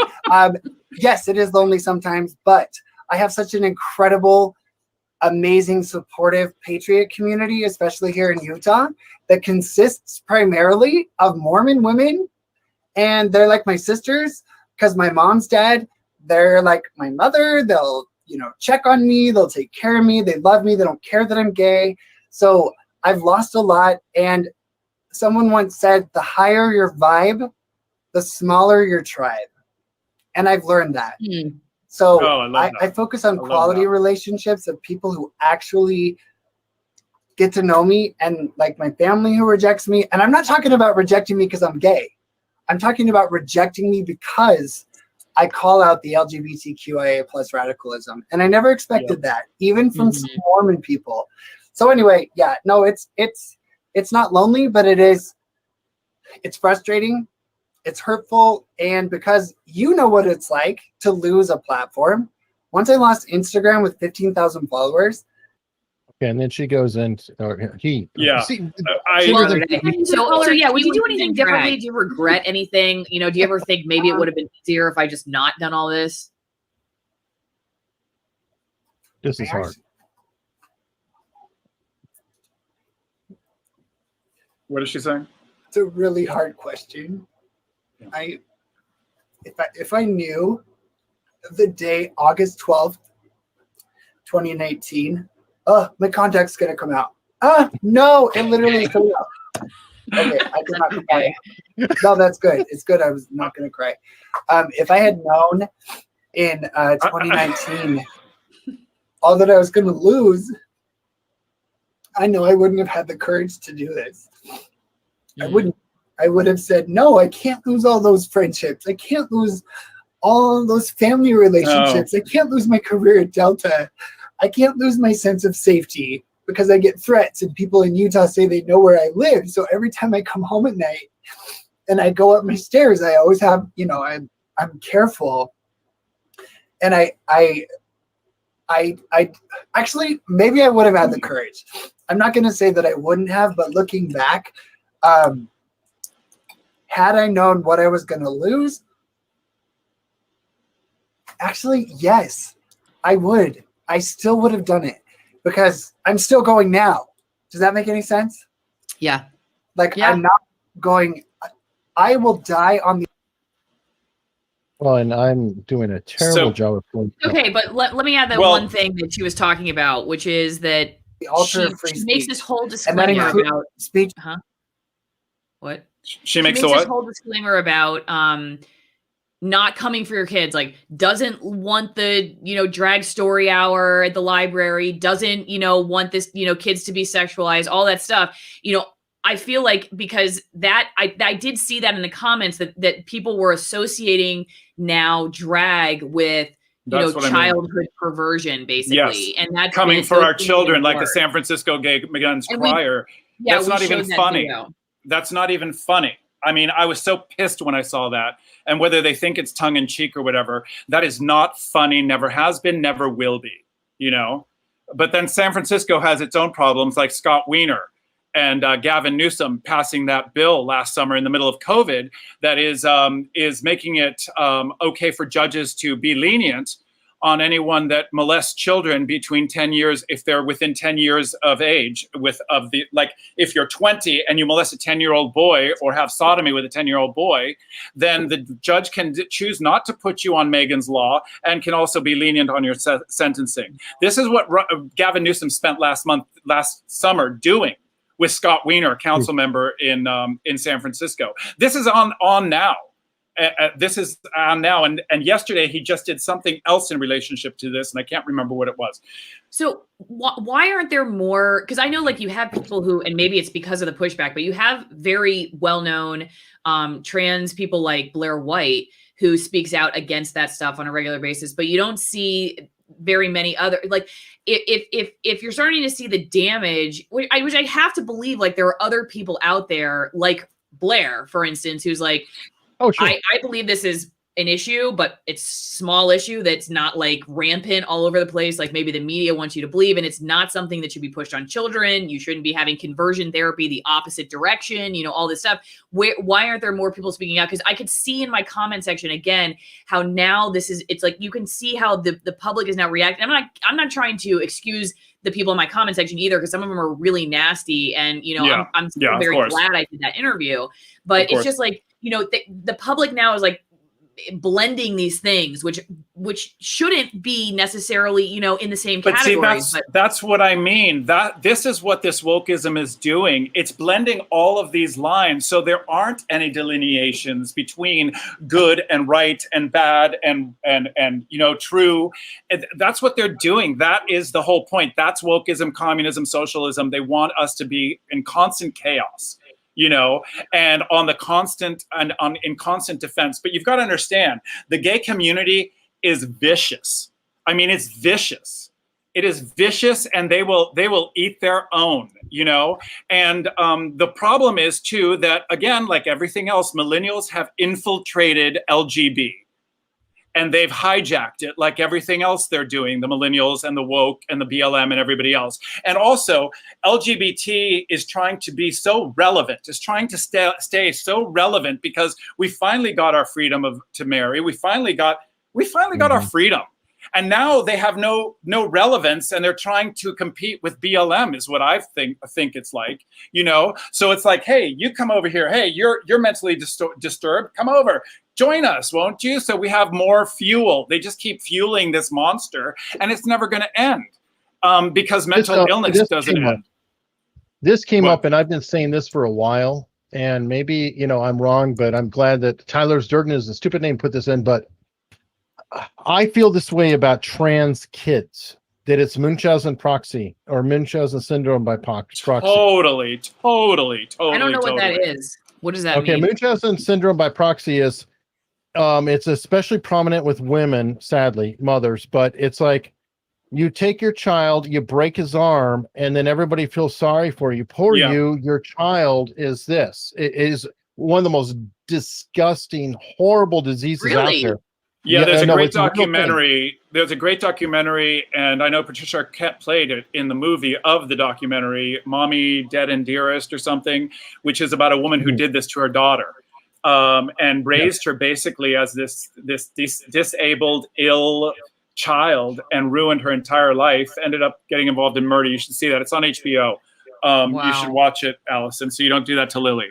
Yes, it is lonely sometimes, but I have such an incredible, amazing, supportive patriot community, especially here in Utah, that consists primarily of Mormon women, and they're like my sisters because my mom's dead. They're like my mother. They'll, you know, check on me. They'll take care of me. They love me. They don't care that I'm gay. So I've lost a lot. And someone once said, the higher your vibe, the smaller your tribe. And I've learned that. Mm. So I focus on quality relationships of people who actually get to know me, and like my family who rejects me. And I'm not talking about rejecting me because I'm gay. I'm talking about rejecting me because I call out the LGBTQIA plus radicalism. And I never expected that, even from some Mormon people. So anyway, yeah, no, it's not lonely, but it's frustrating. It's hurtful. And because you know what it's like to lose a platform. Once I lost Instagram with 15,000 followers, And then she goes into, or he. Yeah. See, I- she Well, was in- so yeah, would you do anything drag? differently? Do you regret anything? You know, do you ever think maybe it would have been easier if I just not done all this? this is hard. What is she saying? It's a really hard question. Yeah. If I knew the day August 12th, 2019, my contact's gonna come out. No, it literally came out. Okay, I did not cry. No, that's good. It's good. I was not gonna cry. If I had known in 2019 all that I was gonna lose, I know I wouldn't have had the courage to do this. I wouldn't. I would have said, no, I can't lose all those friendships. I can't lose all those family relationships. I can't lose my career at Delta. I can't lose my sense of safety because I get threats and people in Utah say they know where I live. So every time I come home at night and I go up my stairs, I always have, I'm careful. And I actually, maybe I would have had the courage. I'm not going to say that I wouldn't have, but looking back, had I known what I was going to lose, actually, yes, I would. I still would have done it because I'm still going now. Does that make any sense? Yeah. Like, Yeah. I'm not going, I will die on the. Well, and I'm doing a terrible job of pulling. Okay, but let me add that one thing that she was talking about, which is that altar of free she makes speech. this whole And that disclaimer includes about speech. what? She makes this what? whole disclaimer about not coming for your kids, like doesn't want the drag story hour at the library, doesn't want this kids to be sexualized, all that stuff. I feel like because that I did see that in the comments that people were associating now drag with childhood perversion, basically. Yes. And that's coming for our children, like the San Francisco gay men's choir. That's not even funny. That's not even funny. I mean, I was so pissed when I saw that. And whether they think it's tongue in cheek or whatever, that is not funny, never has been, never will be, But then San Francisco has its own problems, like Scott Wiener and Gavin Newsom passing that bill last summer in the middle of COVID that is making it okay for judges to be lenient on anyone that molests children between 10 years, if they're within 10 years of age, if you're 20 and you molest a 10-year-old boy or have sodomy with a 10-year-old boy, then the judge can choose not to put you on Megan's Law and can also be lenient on your sentencing. This is what Gavin Newsom spent last summer doing with Scott Wiener, council member in San Francisco. This is on now. This is now, and yesterday he just did something else in relationship to this, and I can't remember what it was. So why aren't there more? Because I know, like, you have people who, and maybe it's because of the pushback, but you have very well-known trans people like Blair White who speaks out against that stuff on a regular basis, but you don't see very many other, like, if you're starting to see the damage, which I have to believe, like, there are other people out there, like Blair, for instance, who's like, oh, sure. I believe this is an issue, but it's small issue that's not like rampant all over the place, like maybe the media wants you to believe, and it's not something that should be pushed on children. You shouldn't be having conversion therapy the opposite direction, all this stuff. Why aren't there more people speaking out? Because I could see in my comment section again how now it's like you can see how the public is now reacting. I'm not trying to excuse the people in my comment section either, because some of them are really nasty, and I'm still very glad I did that interview. But it's just like, the public now is like blending these things, which shouldn't be necessarily, in the same category. But that's what I mean. That this is what this wokeism is doing. It's blending all of these lines, so there aren't any delineations between good and right and bad and true. And that's what they're doing. That is the whole point. That's wokeism, communism, socialism. They want us to be in constant chaos. And in constant defense. But you've got to understand, the gay community is vicious. I mean, it's vicious. It is vicious, and they will eat their own, And the problem is too that, again, like everything else, millennials have infiltrated LGB. and they've hijacked it like everything else they're doing, the millennials and the woke and the BLM and everybody else. And also, LGBT is trying to be so relevant, is trying to stay so relevant because we finally got our freedom to marry. We finally got our freedom. And now they have no relevance, and they're trying to compete with BLM, is what I think it's like, you know. So it's like, hey, you come over here. Hey, you're mentally disturbed. Come over, join us, won't you? So we have more fuel. They just keep fueling this monster, and it's never going to end because mental illness doesn't end. This came up, and I've been saying this for a while, and maybe I'm wrong, but I'm glad that Tyler Durden is a stupid name put this in, but. I feel this way about trans kids, that it's Munchausen proxy or Munchausen syndrome by proxy. Totally. I don't know what that is. What does that mean? Okay, Munchausen syndrome by proxy is, it's especially prominent with women, sadly, mothers, but it's like you take your child, you break his arm, and then everybody feels sorry for you. Poor you, your child is this. It is one of the most disgusting, horrible diseases out there. Yeah, there's a great documentary. There's a great documentary, and I know Patricia Arquette played it in the movie of the documentary, Mommy, Dead and Dearest or something, which is about a woman who did this to her daughter and raised her basically as this disabled, ill child and ruined her entire life, ended up getting involved in murder. You should see that. It's on HBO. You should watch it, Allison, so you don't do that to Lily.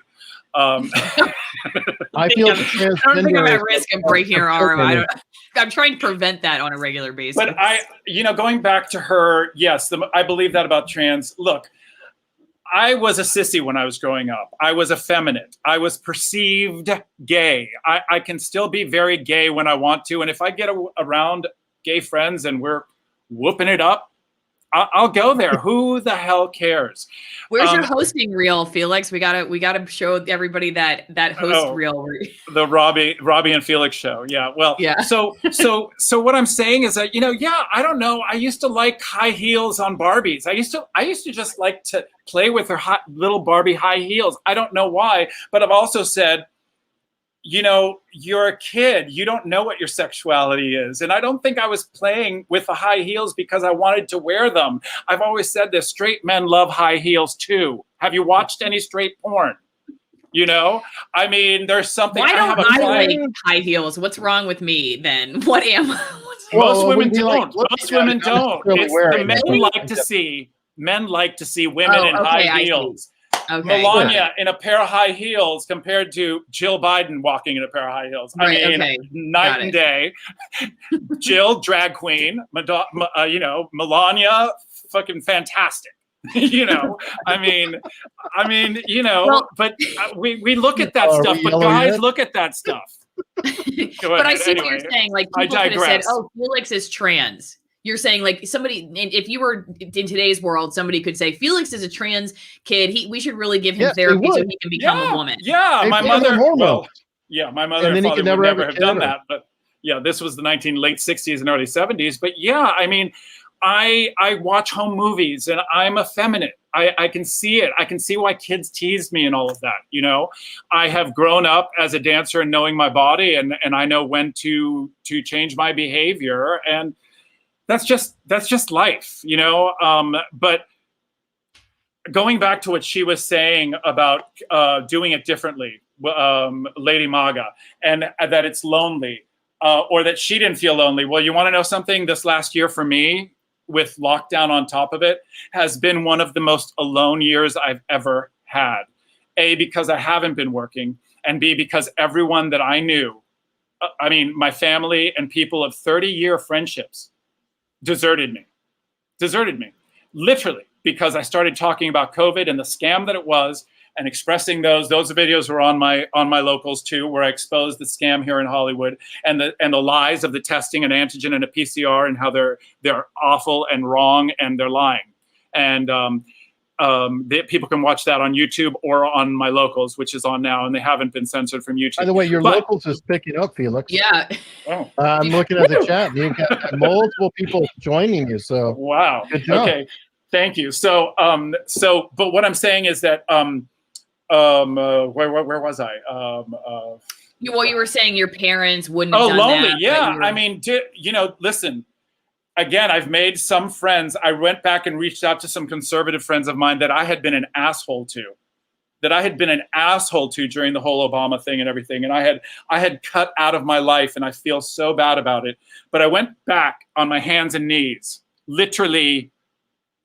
I feel I don't think I'm at risk of breaking her arm. I'm trying to prevent that on a regular basis. But going back to her, yes, I believe that about trans. Look, I was a sissy when I was growing up. I was effeminate. I was perceived gay. I can still be very gay when I want to. And if I get around gay friends and we're whooping it up, I'll go there. Who the hell cares? Where's your hosting reel, Felix? We gotta show everybody that host reel. The Robbie and Felix show. Yeah. Well. Yeah. So what I'm saying is that I don't know. I used to like high heels on Barbies. I used to just like to play with her little Barbie high heels. I don't know why, but I've also said, you're a kid. You don't know what your sexuality is. And I don't think I was playing with the high heels because I wanted to wear them. I've always said this, straight men love high heels too. Have you watched any straight porn? I mean, there's something. Why don't I like high heels? What's wrong with me then? What am I? Most women don't. Most women don't. It's the men like to see. Men like to see women in high heels. Okay. Melania in a pair of high heels compared to Jill Biden walking in a pair of high heels. Night and day. Jill, drag queen. Melania, fucking fantastic. I mean, but we look at that stuff. But guys, look at that stuff. But I see what you're saying. Like people could have said, "Oh, Felix is trans." You're saying like somebody, if you were in today's world, somebody could say Felix is a trans kid. We should really give him therapy so he can become a woman. Yeah, my mother. Well, my mother and father would never have done that. But this was the late 60s and early 70s. But I mean, I watch home movies and I'm effeminate. I can see it. I can see why kids teased me and all of that. I have grown up as a dancer and knowing my body, and I know when to change my behavior, and that's just life, but going back to what she was saying about doing it differently, Lady MAGA, and that it's lonely, or that she didn't feel lonely. Well, you want to know something? This last year for me, with lockdown on top of it, has been one of the most alone years I've ever had. A, because I haven't been working, and B, because everyone that I knew, my family and people of 30-year friendships, deserted me, literally, because I started talking about COVID and the scam that it was, and expressing those videos were on my locals too, where I exposed the scam here in Hollywood and the lies of the testing an antigen and a PCR and how they're awful and wrong and they're lying. And people can watch that on YouTube or on my locals, which is on now, and they haven't been censored from YouTube. By the way, your locals is picking up, Felix. Yeah. I'm looking at the chat. You've got multiple people joining you. So wow. Good job. Okay. Thank you. So but what I'm saying is that where was I? You were saying your parents wouldn't have Oh, done lonely. that. Yeah. I mean, listen, again, I've made some friends. I went back and reached out to some conservative friends of mine that I had been an asshole to. During the whole Obama thing and everything. And I had cut out of my life, and I feel so bad about it. But I went back on my hands and knees, literally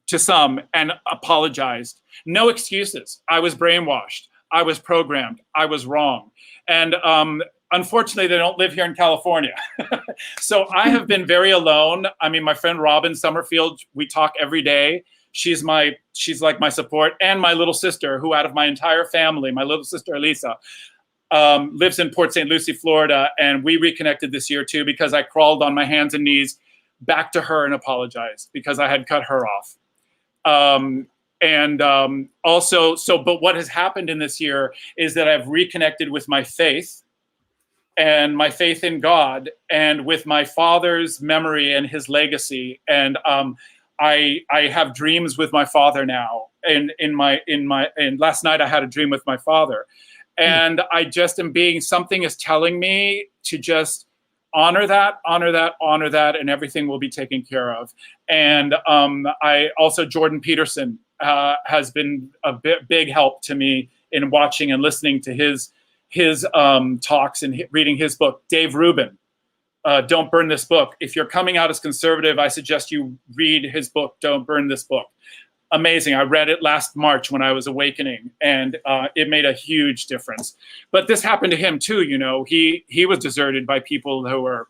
to some, and apologized. No excuses. I was brainwashed. I was programmed. I was wrong. And unfortunately, they don't live here in California. So I have been very alone. I mean, my friend Robin Summerfield, we talk every day. She's like my support, and my little sister, who out of my entire family, my little sister Elisa, lives in Port St. Lucie, Florida, and we reconnected this year too because I crawled on my hands and knees back to her and apologized because I had cut her off. But what has happened in this year is that I've reconnected with my faith and my faith in God, and with my father's memory and his legacy, and I have dreams with my father now, and last night I had a dream with my father, and I just am something is telling me to just honor that, and everything will be taken care of. And I also, Jordan Peterson has been a big help to me in watching and listening to his talks and reading his book. Dave Rubin. Don't Burn This Book. If you're coming out as conservative, I suggest you read his book, Don't Burn This Book. Amazing. I read it last March when I was awakening, and it made a huge difference. But this happened to him too. He was deserted by people who were,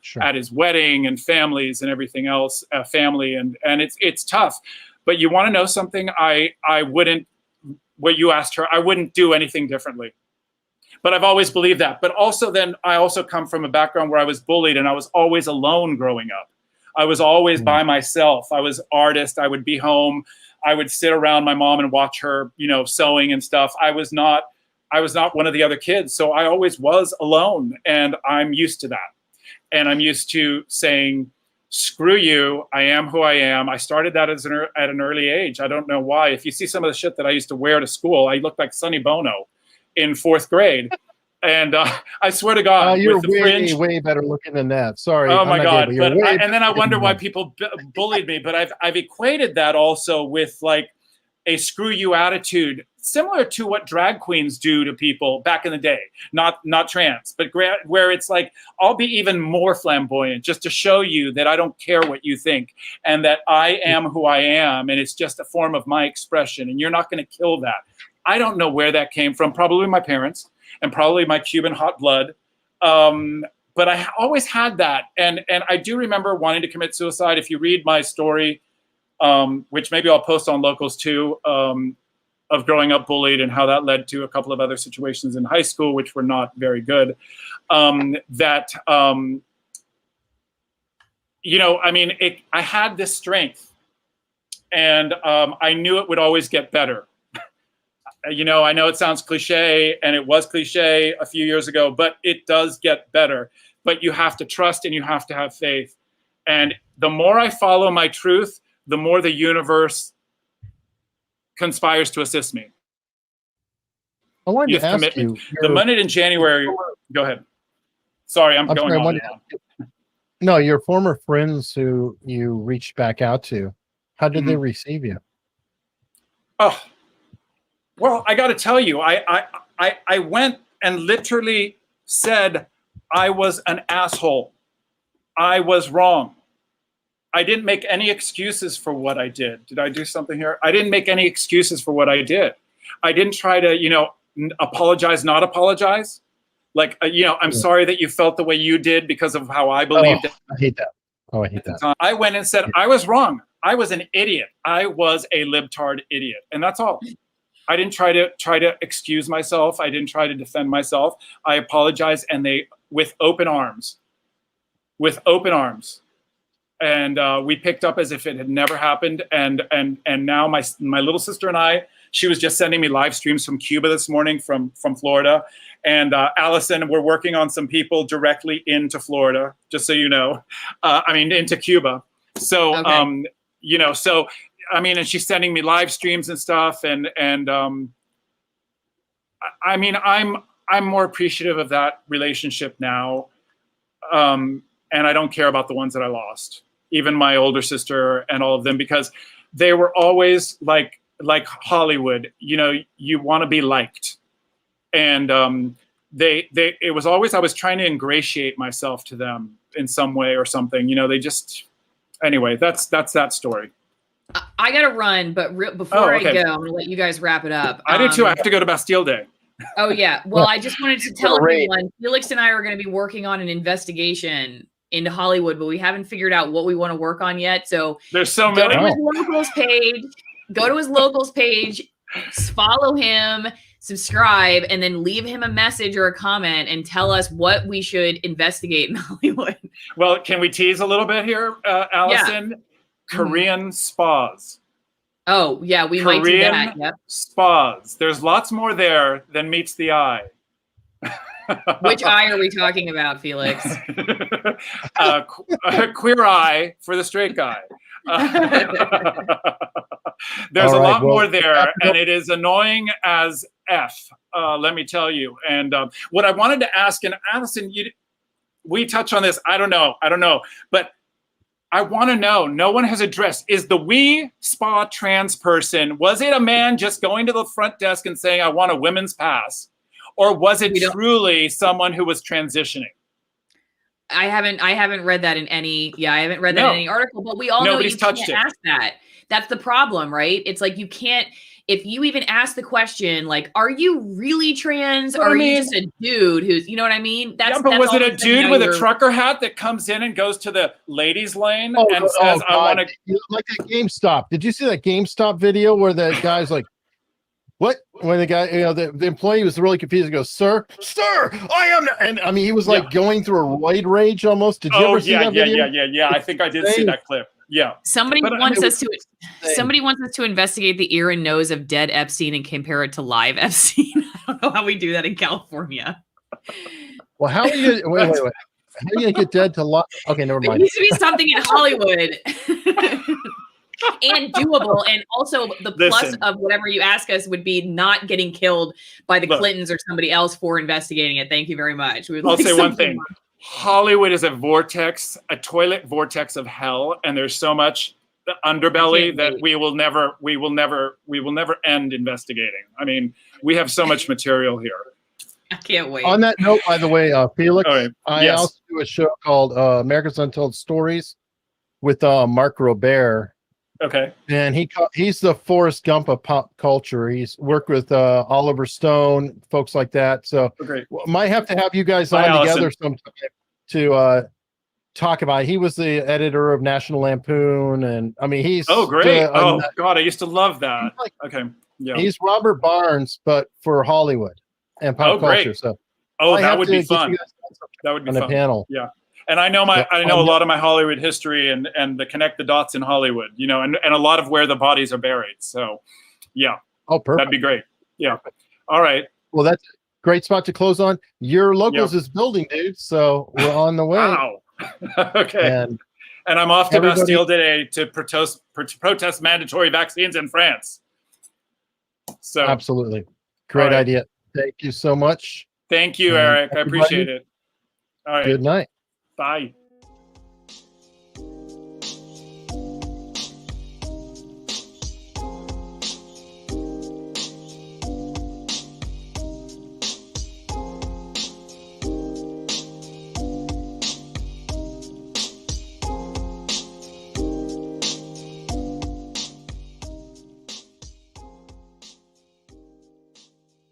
sure, at his wedding, and families and everything else, family. And it's tough. But you want to know something? I wouldn't, what you asked her, I wouldn't do anything differently. But I've always believed that. But also then I also come from a background where I was bullied, and I was always alone growing up. I was always by myself. I was artist. I would be home. I would sit around my mom and watch her, sewing and stuff. I was not one of the other kids. So I always was alone, and I'm used to that. And I'm used to saying, screw you. I am who I am. I started that at an early age. I don't know why. If you see some of the shit that I used to wear to school, I looked like Sonny Bono in 4th grade. And I swear to God, you're with the fringe, way better looking than that. Sorry. Oh my God. And then I better wonder than why that. people bullied me, but I've equated that also with like a screw you attitude, similar to what drag queens do to people back in the day, not trans, but where it's like, I'll be even more flamboyant just to show you that I don't care what you think, and that I am who I am, and it's just a form of my expression, and you're not going to kill that. I don't know where that came from, probably my parents and probably my Cuban hot blood. But I always had that. And I do remember wanting to commit suicide. If you read my story, which maybe I'll post on Locals too, of growing up bullied and how that led to a couple of other situations in high school, which were not very good. I had this strength, and I knew it would always get better. I know it sounds cliche, and it was cliche a few years ago, but it does get better. But you have to trust, and you have to have faith. And the more I follow my truth, the more the universe conspires to assist me. I wanted to ask you. The money in January. Go ahead. Sorry, I'm going on. No, your former friends who you reached back out to, how did they receive you? Oh. Well, I got to tell you, I went and literally said I was an asshole. I was wrong. I didn't make any excuses for what I did. Did I do something here? I didn't make any excuses for what I did. I didn't try to, apologize, not apologize. Like, I'm sorry that you felt the way you did because of how I believed it. I hate that. Oh, I hate that. I went and said, I was wrong. I was an idiot. I was a libtard idiot. And that's all. I didn't try to excuse myself. I didn't try to defend myself. I apologized, and they, with open arms. And we picked up as if it had never happened. And now my little sister and I, she was just sending me live streams from Cuba this morning, from Florida. And Alison, we're working on some people directly into Florida, just so you know. Into Cuba. So, okay. And she's sending me live streams and stuff. And I'm I'm more appreciative of that relationship now. And I don't care about the ones that I lost, even my older sister and all of them, because they were always like Hollywood, you know, you want to be liked. And it was always, I was trying to ingratiate myself to them in some way or something, you know, they just, anyway, that's that story. I got to run, but before okay. I go, I'm going to let you guys wrap it up. I do too. I have to go to Bastille Day. Oh, yeah. Well, I just wanted to tell everyone, Felix and I are going to be working on an investigation into Hollywood, but we haven't figured out what we want to work on yet. So there's so many. Go to his locals page, follow him, subscribe, and then leave him a message or a comment and tell us what we should investigate in Hollywood. Well, can we tease a little bit here, Alison? Yeah. Korean spas. Oh, yeah, we might do that. Yep. Spas. There's lots more there than meets the eye. Which eye are we talking about, Felix? Queer eye for the straight guy. There's a lot more there, and it is annoying as F, let me tell you. And what I wanted to ask, and Alison, we touch on this, I don't know, but I want to know, no one has addressed, is the We Spa trans person, was it a man just going to the front desk and saying, I want a women's pass? Or was it truly someone who was transitioning? I haven't read that in any, I haven't read that in any article, but we all know you can't ask that. That's the problem, right? It's like, you can't, if you even ask the question, like, are you really trans? Or are you just a dude who's, you know what I mean? But was it a dude with a trucker hat that comes in and goes to the ladies lane and says, I want to. Like at GameStop. Did you see that GameStop video where the guy's like, what? When the guy, you know, the employee was really confused and goes, sir, I am. And I mean, he was like going through a roid rage almost. Did you ever see that video? Yeah. I think I did see that clip. Yeah. Somebody wants us to investigate the ear and nose of dead Epstein and compare it to live Epstein. I don't know how we do that in California. Well, how are you? Wait. How are you gonna get dead to live? Okay, never mind. It needs to be something in Hollywood. And doable, and also the plus of whatever you ask us would be not getting killed by the Clintons or somebody else for investigating it. Thank you very much. I'll say one thing. Hollywood is a vortex, a toilet vortex of hell, and there's so much underbelly that we will never end investigating. I mean, we have so much material here. I can't wait. On that note, by the way, Felix, I also do a show called America's Untold Stories with Mark Robert. Okay. And he's the Forrest Gump of pop culture. He's worked with Oliver Stone, folks like that. So might have to have you guys on together sometime to talk about it. He was the editor of National Lampoon, and I mean he's great. God, I used to love that. He's Robert Barnes, but for Hollywood and pop culture. So that would be fun. That would be fun. On a panel. Yeah. And I know a lot of my Hollywood history and the connect the dots in Hollywood, you know, and a lot of where the bodies are buried. So, yeah. Oh, perfect. That'd be great. Yeah. All right. Well, that's a great spot to close on. Your locals is building, dude. So we're on the way. Wow. Okay. And I'm off to Bastille today to protest mandatory vaccines in France. So absolutely. Great idea. Thank you so much. Thank you, Eric. I appreciate it. All right. Good night. Bye.